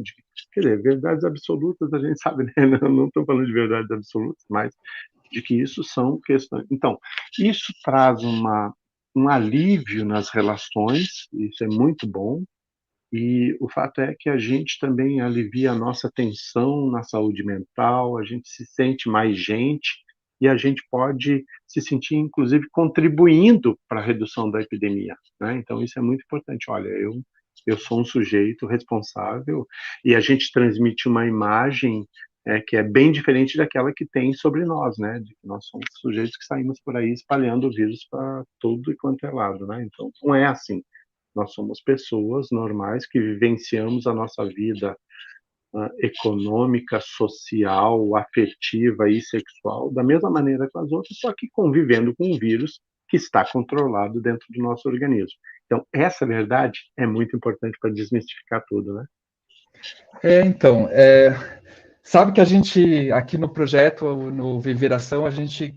Quer dizer, verdades absolutas a gente sabe, né? Não estou falando de verdades absolutas, mas de que isso são questões. Então, isso traz um alívio nas relações, isso é muito bom, e o fato é que a gente também alivia a nossa tensão na saúde mental, a gente se sente mais gente, e a gente pode se sentir, inclusive, contribuindo para a redução da epidemia, né? Então, isso é muito importante. Olha, eu sou um sujeito responsável, e a gente transmite uma imagem que é bem diferente daquela que tem sobre nós, né? De que nós somos sujeitos que saímos por aí espalhando o vírus para tudo e quanto é lado, né? Então, não é assim. Nós somos pessoas normais que vivenciamos a nossa vida econômica, social, afetiva e sexual da mesma maneira que as outras, só que convivendo com um vírus que está controlado dentro do nosso organismo. Então, essa verdade é muito importante para desmistificar tudo, né? Então, sabe que a gente, aqui no projeto, no Viveração, a gente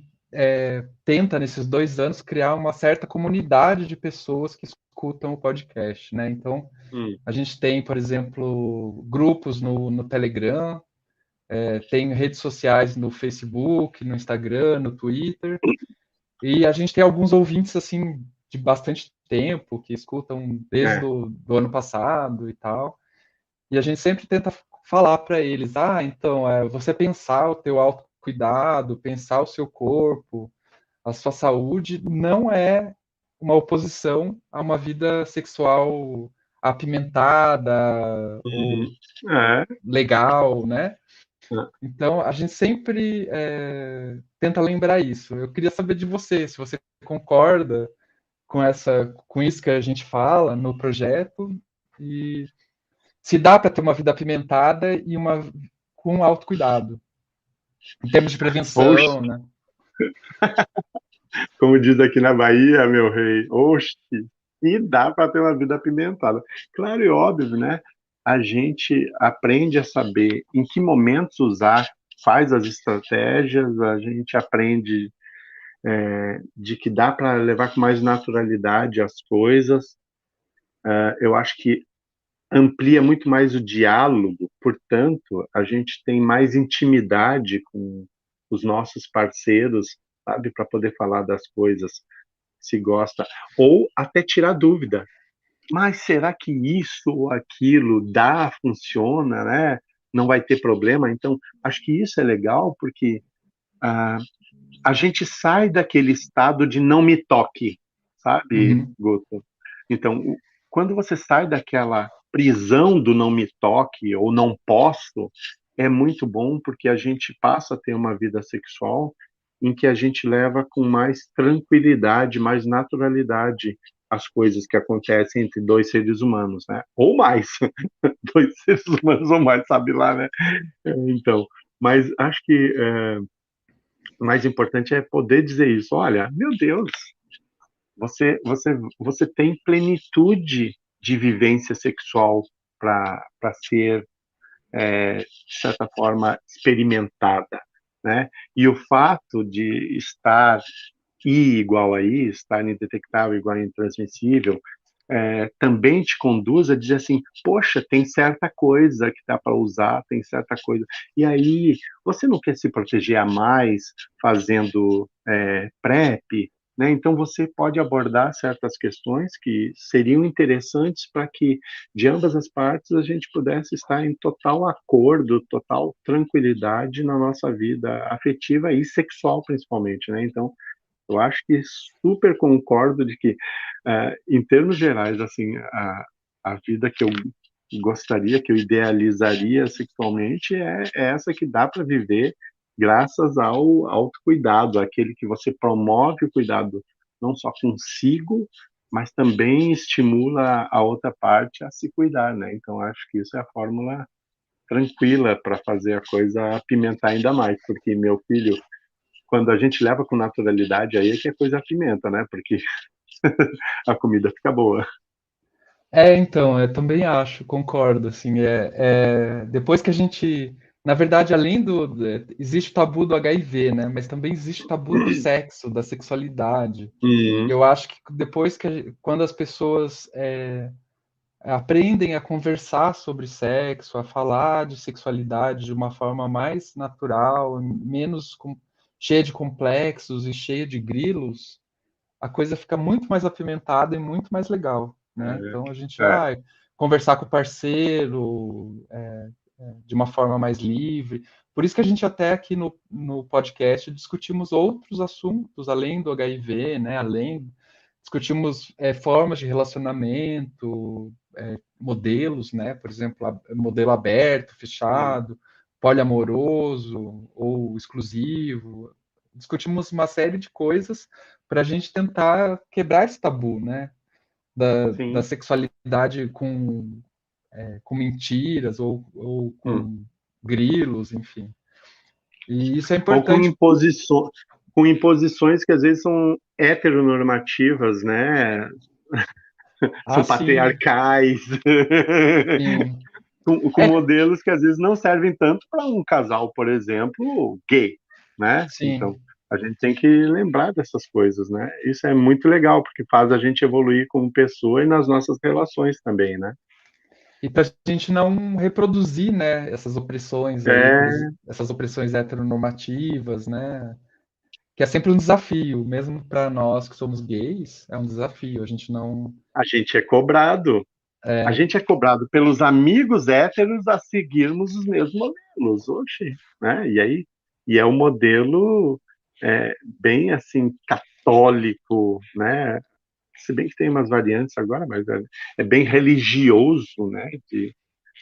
tenta, nesses 2 anos, criar uma certa comunidade de pessoas que escutam o podcast, né? Então, a gente tem, por exemplo, grupos no Telegram, tem redes sociais no Facebook, no Instagram, no Twitter, e a gente tem alguns ouvintes, assim, de bastante tempo, que escutam desde do ano passado e tal, e a gente sempre tenta falar para eles, então, você pensar o teu autocuidado, pensar o seu corpo, a sua saúde, não é uma oposição a uma vida sexual apimentada ou legal, né? Então, a gente sempre tenta lembrar isso. Eu queria saber de você, se você concorda com isso que a gente fala no projeto, e se dá para ter uma vida apimentada e com autocuidado, em termos de prevenção, né? Como diz aqui na Bahia, meu rei, oxe, e dá para ter uma vida apimentada. Claro e óbvio, né? A gente aprende a saber em que momentos usar quais as estratégias, a gente aprende de que dá para levar com mais naturalidade as coisas. Eu acho que amplia muito mais o diálogo, portanto, a gente tem mais intimidade com os nossos parceiros, sabe, para poder falar das coisas, se gosta, ou até tirar dúvida. Mas será que isso ou aquilo dá, funciona, né? Não vai ter problema? Então, acho que isso é legal, porque a gente sai daquele estado de não me toque, sabe, Guto? Então, quando você sai daquela prisão do não me toque ou não posso, é muito bom porque a gente passa a ter uma vida sexual em que a gente leva com mais tranquilidade, mais naturalidade as coisas que acontecem entre 2 seres humanos, né? Ou mais, 2 seres humanos ou mais, sabe lá, né? Então, mas acho que o mais importante é poder dizer isso. Olha, meu Deus, você tem plenitude de vivência sexual para ser, de certa forma, experimentada, né? E o fato de estar I igual a I, estar indetectável igual a intransmissível, também te conduz a dizer assim, poxa, tem certa coisa que dá para usar, tem certa coisa. E aí, você não quer se proteger a mais fazendo PrEP, né? Então, você pode abordar certas questões que seriam interessantes para que, de ambas as partes, a gente pudesse estar em total acordo, total tranquilidade na nossa vida afetiva e sexual, principalmente, né? Então, Eu acho que super concordo de que, em termos gerais, assim, a vida que eu gostaria, que eu idealizaria sexualmente é essa que dá para viver graças ao autocuidado, aquele que você promove o cuidado não só consigo, mas também estimula a outra parte a se cuidar, né? Então, acho que isso é a fórmula tranquila para fazer a coisa apimentar ainda mais, porque meu filho, quando a gente leva com naturalidade, aí é que a coisa apimenta, né? Porque a comida fica boa. Então, eu também acho, concordo, assim, depois que a gente, na verdade, existe o tabu do HIV, né, mas também existe o tabu do sexo, da sexualidade, e Uhum. eu acho que quando as pessoas aprendem a conversar sobre sexo, a falar de sexualidade de uma forma mais natural, cheia de complexos e cheia de grilos, a coisa fica muito mais apimentada e muito mais legal, né? Então a gente É, vai conversar com o parceiro de uma forma mais livre. Por isso que a gente até aqui no podcast discutimos outros assuntos além do HIV, né? Discutimos formas de relacionamento, modelos, né? Por exemplo, modelo aberto, fechado, poliamoroso ou exclusivo. Discutimos uma série de coisas para a gente tentar quebrar esse tabu, né? Da sim. sexualidade com mentiras ou Hum. com grilos, enfim. E isso é Ou importante. com imposições que às vezes são heteronormativas, né? Ah, São sim, patriarcais, sim. com É, modelos que às vezes não servem tanto para um casal, por exemplo, gay, né? Então, sim. a gente tem que lembrar dessas coisas, né? Isso é muito legal, porque faz a gente evoluir como pessoa e nas nossas relações também, né? E para a gente não reproduzir, né, essas opressões aí, É, essas opressões heteronormativas, né? Que é sempre um desafio, mesmo para nós que somos gays, é um desafio. A gente não. a gente é cobrado. A É, gente é cobrado pelos amigos héteros a seguirmos os mesmos modelos, oxe, né? E aí, e é um modelo bem assim católico, né? Se bem que tem umas variantes agora, mas é bem religioso, né? De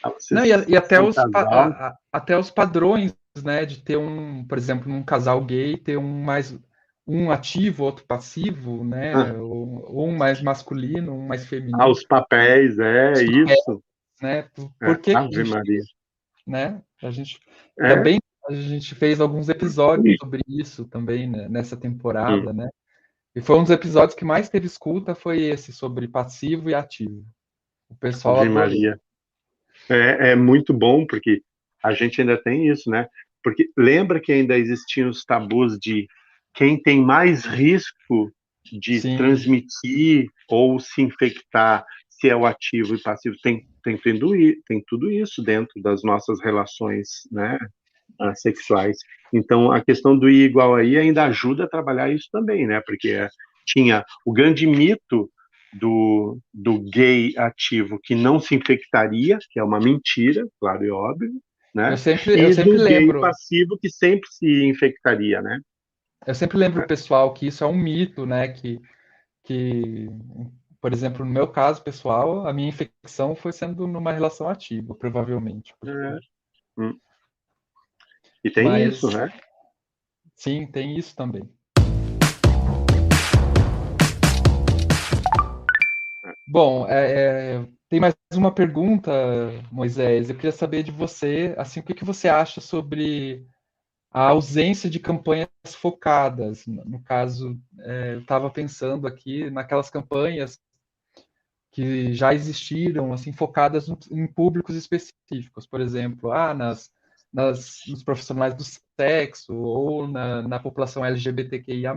vocês não, e até são casal. até os padrões, né, de ter por exemplo, num casal gay, ter um ativo, outro passivo, né, Ah, ou um mais masculino, um mais feminino, os papéis, é os papéis, isso. né? Por que que a Ave gente, Maria. né? A gente É. também a gente fez alguns episódios sobre isso também, né, nessa Hum, temporada, né? E foi um dos episódios que mais teve escuta, foi esse sobre passivo e ativo. O pessoal Ave adorou. Maria. É muito bom, porque a gente ainda tem isso, né? Porque lembra que ainda existiam os tabus de quem tem mais risco de Sim, transmitir ou se infectar, se é o ativo e passivo, tem tudo isso dentro das nossas relações, né, sexuais. Então, a questão do I igual aí ainda ajuda a trabalhar isso também, né? Porque tinha o grande mito do gay ativo que não se infectaria, que é uma mentira, claro e óbvio, eu né? sempre, eu E sempre do gay lembro, passivo que sempre se infectaria, né? eu sempre lembro o pessoal que isso é um mito, né? Que, por exemplo, no meu caso pessoal, a minha infecção foi sendo numa relação ativa, provavelmente. É. Hum. E tem isso, Mas né? sim, tem isso também. Bom, tem mais uma pergunta, Moisés. Eu queria saber de você, assim, o que que você acha sobre a ausência de campanhas focadas? No caso, eu estava pensando aqui naquelas campanhas que já existiram, assim, focadas em públicos específicos, por exemplo, nos profissionais do sexo ou na população LGBTQIA+.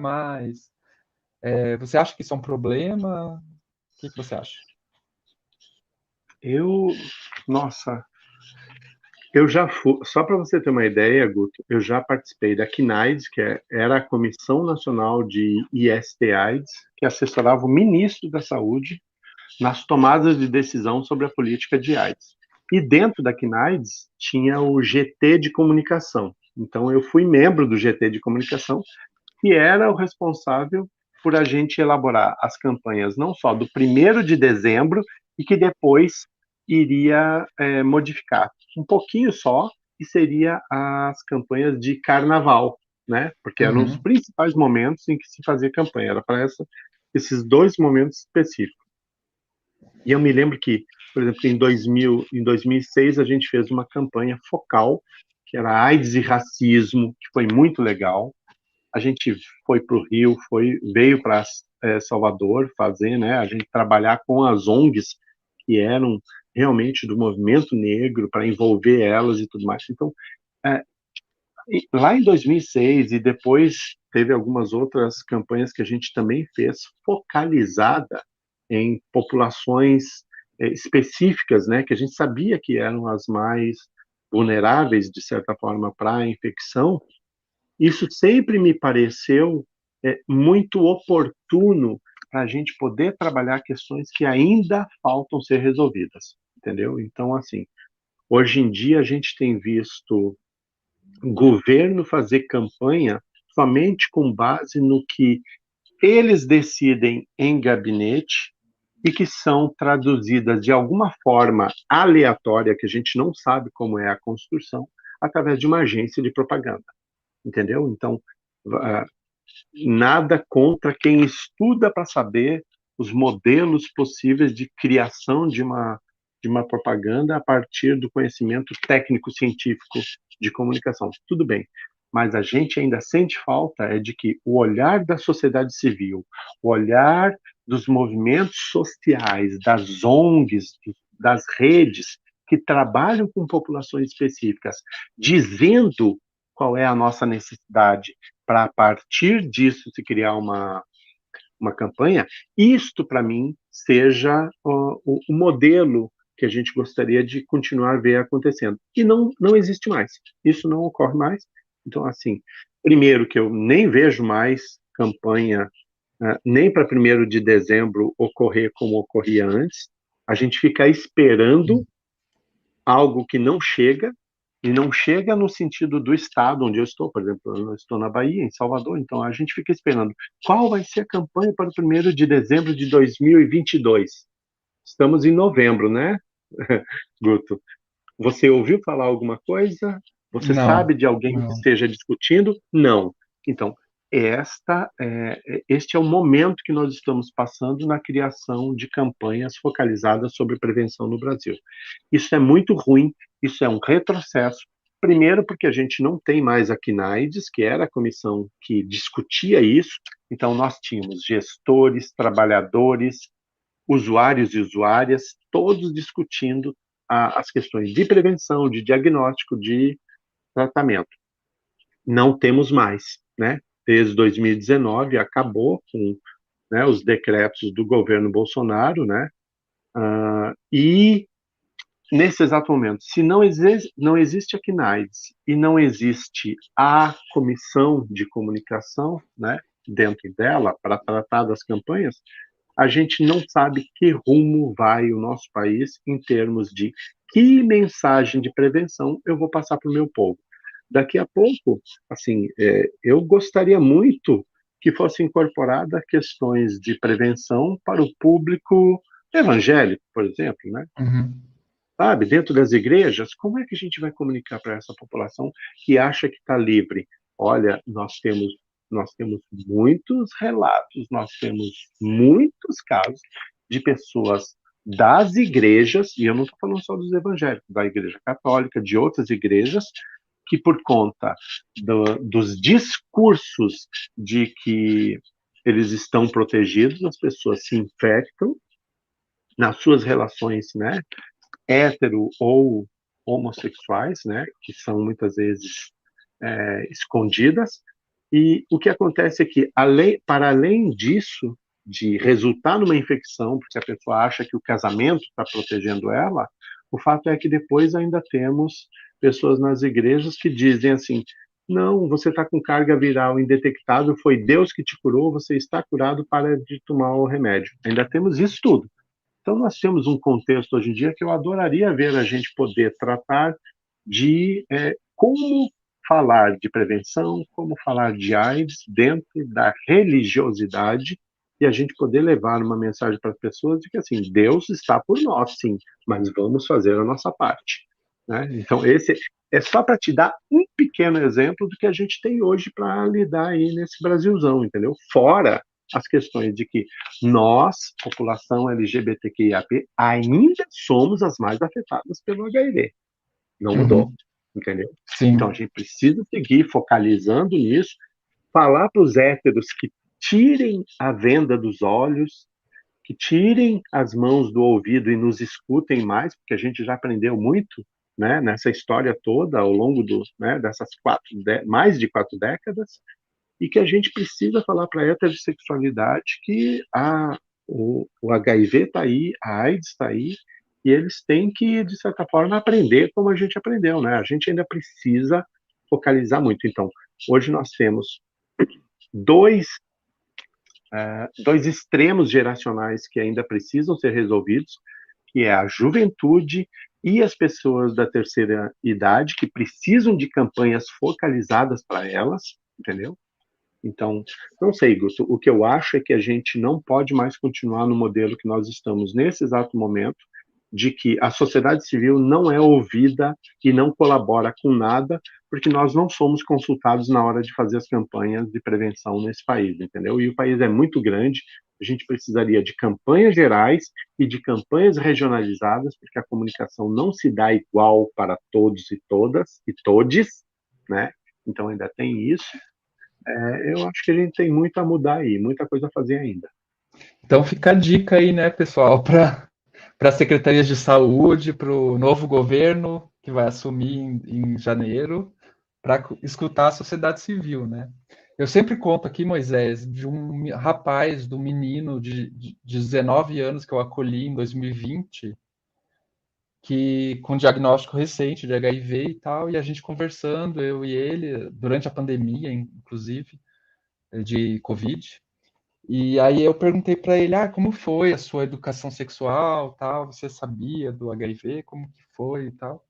Você acha que isso é um problema? O que que você acha? Eu, nossa, eu já fui, só para você ter uma ideia, Guto, eu já participei da CNAIDS, era a Comissão Nacional de IST/AIDS, que assessorava o ministro da Saúde nas tomadas de decisão sobre a política de AIDS. E dentro da CNAIDS tinha o GT de comunicação. Então eu fui membro do GT de comunicação que era o responsável por a gente elaborar as campanhas não só do 1º de dezembro e que depois iria modificar um pouquinho só, e seria as campanhas de carnaval, né? Porque eram os principais momentos em que se fazia campanha, era para esses 2 momentos específicos. E eu me lembro que, por exemplo, em 2006 a gente fez uma campanha focal, que era AIDS e racismo, que foi muito legal. A gente foi para o Rio, veio para Salvador fazer, né? A gente trabalhar com as ONGs que eram realmente do movimento negro, para envolver elas e tudo mais. Então, lá em 2006 e depois teve algumas outras campanhas que a gente também fez focalizada em populações específicas, né, que a gente sabia que eram as mais vulneráveis, de certa forma, para a infecção. Isso sempre me pareceu muito oportuno para a gente poder trabalhar questões que ainda faltam ser resolvidas, entendeu? Então, assim, hoje em dia a gente tem visto o governo fazer campanha somente com base no que eles decidem em gabinete e que são traduzidas de alguma forma aleatória, que a gente não sabe como é a construção, através de uma agência de propaganda, entendeu? Então, nada contra quem estuda para saber os modelos possíveis de criação de uma propaganda a partir do conhecimento técnico-científico de comunicação. Tudo bem, mas a gente ainda sente falta de que o olhar da sociedade civil, o olhar dos movimentos sociais, das ONGs, das redes que trabalham com populações específicas, dizendo qual é a nossa necessidade para, a partir disso, se criar uma campanha, isto, para mim, seja o modelo que a gente gostaria de continuar a ver acontecendo. E não existe mais. Isso não ocorre mais. Então, assim, primeiro que eu nem vejo mais campanha nem para 1º de dezembro ocorrer como ocorria antes. A gente fica esperando algo que não chega, e não chega no sentido do estado onde eu estou, por exemplo, eu estou na Bahia, em Salvador, então a gente fica esperando qual vai ser a campanha para o 1º de dezembro de 2022. Estamos em novembro, né, Guto? Você ouviu falar alguma coisa? Você Não, sabe de alguém que não. esteja discutindo? Não. Então, este é o momento que nós estamos passando na criação de campanhas focalizadas sobre prevenção no Brasil. Isso é muito ruim, isso é um retrocesso. Primeiro, porque a gente não tem mais a CNAIDS, que era a comissão que discutia isso. Então, nós tínhamos gestores, trabalhadores, usuários e usuárias, todos discutindo as questões de prevenção, de diagnóstico, de tratamento. Não temos mais, né? Desde 2019 acabou com, né, os decretos do governo Bolsonaro, né? E nesse exato momento, se não existe a CNAIDS e não existe a comissão de comunicação, né, dentro dela para tratar das campanhas, a gente não sabe que rumo vai o nosso país em termos de que mensagem de prevenção eu vou passar para o meu povo. Daqui a pouco, assim, eu gostaria muito que fosse incorporada questões de prevenção para o público evangélico, por exemplo, né? Sabe, dentro das igrejas, como é que a gente vai comunicar para essa população que acha que está livre? Olha, nós temos muitos relatos, nós temos muitos casos de pessoas das igrejas, e eu não estou falando só dos evangélicos, da Igreja Católica, de outras igrejas, que por conta dos discursos de que eles estão protegidos, as pessoas se infectam nas suas relações, né, hétero ou homossexuais, né, que são muitas vezes escondidas. E o que acontece é que, para além disso, de resultar numa infecção, porque a pessoa acha que o casamento está protegendo ela, o fato é que depois ainda temos pessoas nas igrejas que dizem assim: não, você está com carga viral indetectável, foi Deus que te curou, você está curado, para de tomar o remédio. Ainda temos isso tudo. Então, nós temos um contexto hoje em dia que eu adoraria ver a gente poder tratar de como falar de prevenção, como falar de AIDS dentro da religiosidade e a gente poder levar uma mensagem para as pessoas de que, assim, Deus está por nós, sim, mas vamos fazer a nossa parte, né? Então, esse é só para te dar um pequeno exemplo do que a gente tem hoje para lidar aí nesse Brasilzão, entendeu? Fora as questões de que nós, população LGBTQIAP, ainda somos as mais afetadas pelo HIV. Não mudou, entendeu? Sim. Então a gente precisa seguir focalizando nisso, falar para os héteros que tirem a venda dos olhos, que tirem as mãos do ouvido e nos escutem mais, porque a gente já aprendeu muito, né, nessa história toda, ao longo dessas mais de 4 décadas, e que a gente precisa falar para a heterossexualidade que o HIV está aí, a AIDS está aí, e eles têm que, de certa forma, aprender como a gente aprendeu, né? A gente ainda precisa focalizar muito. Então, hoje nós temos dois extremos geracionais que ainda precisam ser resolvidos, que é a juventude e as pessoas da terceira idade, que precisam de campanhas focalizadas para elas, entendeu? Então, não sei, Guto, o que eu acho é que a gente não pode mais continuar no modelo que nós estamos nesse exato momento, de que a sociedade civil não é ouvida e não colabora com nada, porque nós não somos consultados na hora de fazer as campanhas de prevenção nesse país, entendeu? E o país é muito grande, a gente precisaria de campanhas gerais e de campanhas regionalizadas, porque a comunicação não se dá igual para todos e todas, e todes, né? Então ainda tem isso. Eu acho que a gente tem muito a mudar aí, muita coisa a fazer ainda. Então fica a dica aí, né, pessoal, para secretarias de saúde, para o novo governo que vai assumir em janeiro, para escutar a sociedade civil, né? Eu sempre conto aqui, Moisés, de um rapaz, do menino de 19 anos que eu acolhi em 2020, que com diagnóstico recente de HIV e tal, e a gente conversando, eu e ele, durante a pandemia, inclusive, de Covid. E aí eu perguntei para ele, como foi a sua educação sexual, tal? Você sabia do HIV? Como que foi e tal?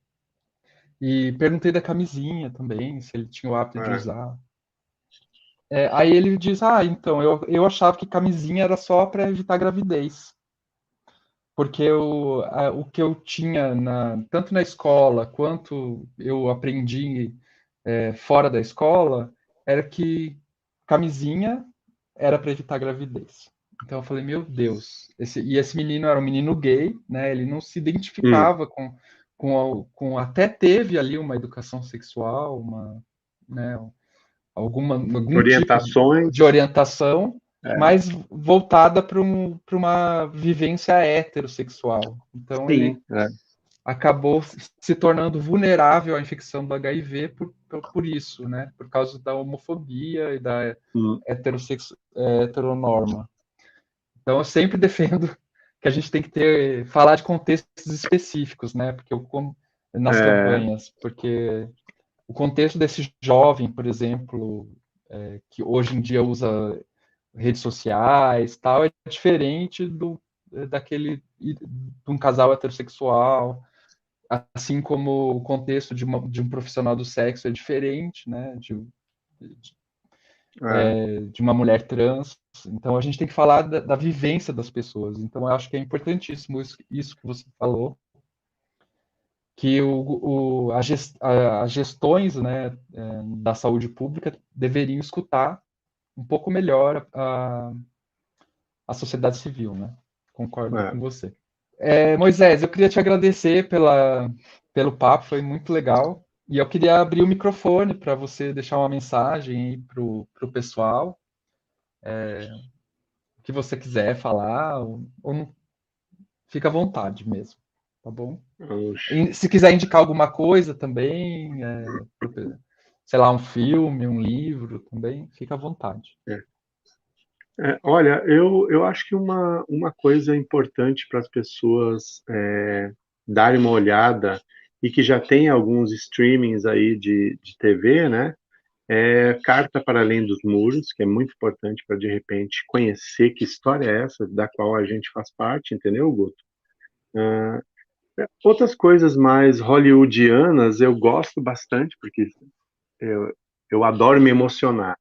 E perguntei da camisinha também, se ele tinha o hábito de usar. Aí ele diz, então, eu achava que camisinha era só para evitar gravidez. Porque o que eu tinha, tanto na escola quanto eu aprendi fora da escola, era que camisinha era para evitar gravidez. Então eu falei, meu Deus. Esse menino era um menino gay, né? Ele não se identificava com até teve ali uma educação sexual, né, algum Orientações. tipo de orientação, mas voltada para uma vivência heterossexual. Então Sim, ele acabou se tornando vulnerável à infecção do HIV por isso, né? Por causa da homofobia e da heteronorma. Então eu sempre defendo que a gente tem que falar de contextos específicos, né? Porque nas campanhas, porque o contexto desse jovem, por exemplo, que hoje em dia usa redes sociais, tal, é diferente de um casal heterossexual, assim como o contexto de um profissional do sexo é diferente, né? De uma mulher trans. Então a gente tem que falar da vivência das pessoas. Então eu acho que é importantíssimo isso que você falou, que as gestões, né, da saúde pública deveriam escutar um pouco melhor a sociedade civil, né? Concordo com você. Moisés, eu queria te agradecer pelo papo, foi muito legal. E eu queria abrir o microfone para você deixar uma mensagem aí para o pessoal. O que você quiser falar, ou não, fica à vontade mesmo, tá bom? E, se quiser indicar alguma coisa também, sei lá, um filme, um livro também, fica à vontade. Olha, eu acho que uma coisa importante para as pessoas darem uma olhada e que já tem alguns streamings aí de TV, né? Carta para Além dos Muros, que é muito importante para, de repente, conhecer que história é essa da qual a gente faz parte, entendeu, Guto? Outras coisas mais hollywoodianas eu gosto bastante, porque eu adoro me emocionar.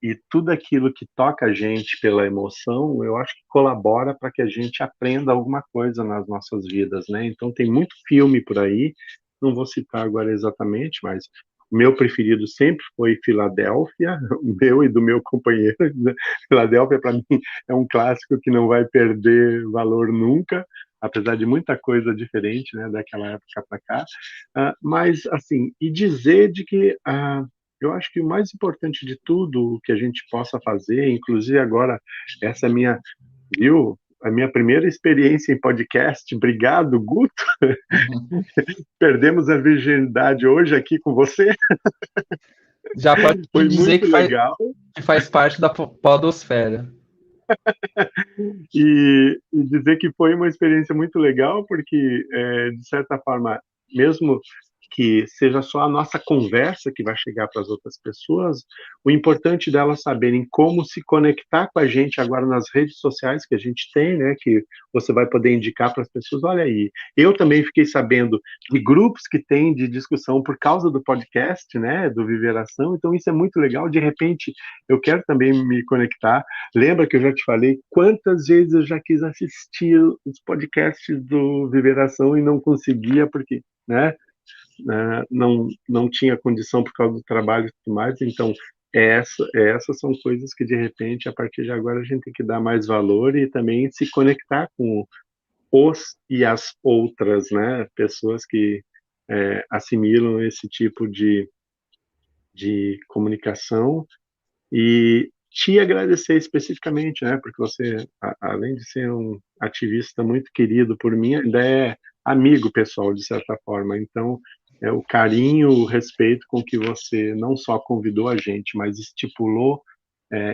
E tudo aquilo que toca a gente pela emoção, eu acho que colabora para que a gente aprenda alguma coisa nas nossas vidas, né? Então tem muito filme por aí, não vou citar agora exatamente, mas o meu preferido sempre foi Filadélfia, o meu e do meu companheiro. Filadélfia, para mim, é um clássico que não vai perder valor nunca, apesar de muita coisa diferente, né, daquela época para cá. Mas, assim, e dizer de que eu acho que o mais importante de tudo que a gente possa fazer, inclusive agora, essa minha, viu, a minha primeira experiência em podcast, obrigado, Guto, perdemos a virgindade hoje aqui com você, Já pode foi dizer muito legal. que faz parte da podosfera. E dizer que foi uma experiência muito legal, porque, de certa forma, mesmo que seja só a nossa conversa que vai chegar para as outras pessoas, o importante delas saberem como se conectar com a gente agora nas redes sociais que a gente tem, né, que você vai poder indicar para as pessoas, olha aí, eu também fiquei sabendo de grupos que tem de discussão por causa do podcast, né, do Viveração, então isso é muito legal, de repente eu quero também me conectar. Lembra que eu já te falei quantas vezes eu já quis assistir os podcasts do Viveração e não conseguia, porque, né, não tinha condição por causa do trabalho e tudo mais. Então, essas são coisas que, de repente, a partir de agora, a gente tem que dar mais valor e também se conectar com os e as outras, né, pessoas que assimilam esse tipo de comunicação. E te agradecer especificamente, né, porque você, além de ser um ativista muito querido por mim, ainda é amigo pessoal, de certa forma. Então, o carinho, o respeito com que você não só convidou a gente, mas estipulou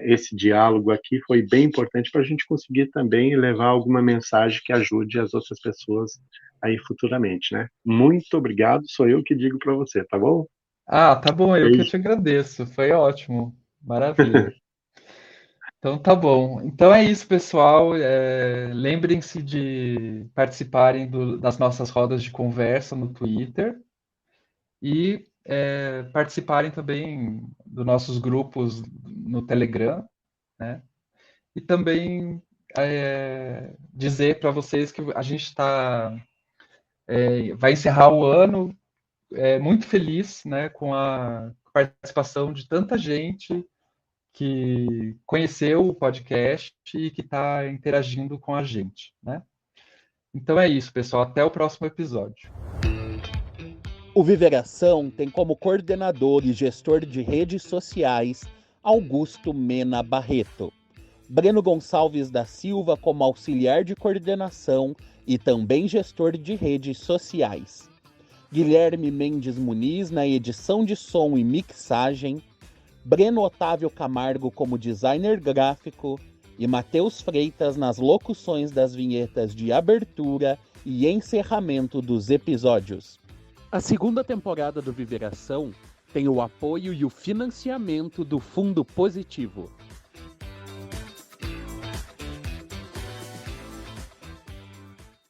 esse diálogo aqui foi bem importante para a gente conseguir também levar alguma mensagem que ajude as outras pessoas aí futuramente, né? Muito obrigado, sou eu que digo para você, tá bom? Tá bom, eu que Beijo. te agradeço, foi ótimo, maravilha. Então tá bom. Então é isso, pessoal. Lembrem-se de participarem das nossas rodas de conversa no Twitter e participarem também dos nossos grupos no Telegram, né? E também dizer para vocês que a gente vai encerrar o ano muito feliz, né, com a participação de tanta gente que conheceu o podcast e que está interagindo com a gente, né? Então é isso, pessoal. Até o próximo episódio. O Viveração tem como coordenador e gestor de redes sociais Augusto Mena Barreto. Breno Gonçalves da Silva como auxiliar de coordenação e também gestor de redes sociais. Guilherme Mendes Muniz na edição de som e mixagem. Breno Otávio Camargo como designer gráfico e Matheus Freitas nas locuções das vinhetas de abertura e encerramento dos episódios. A segunda temporada do Viveração tem o apoio e o financiamento do Fundo Positivo.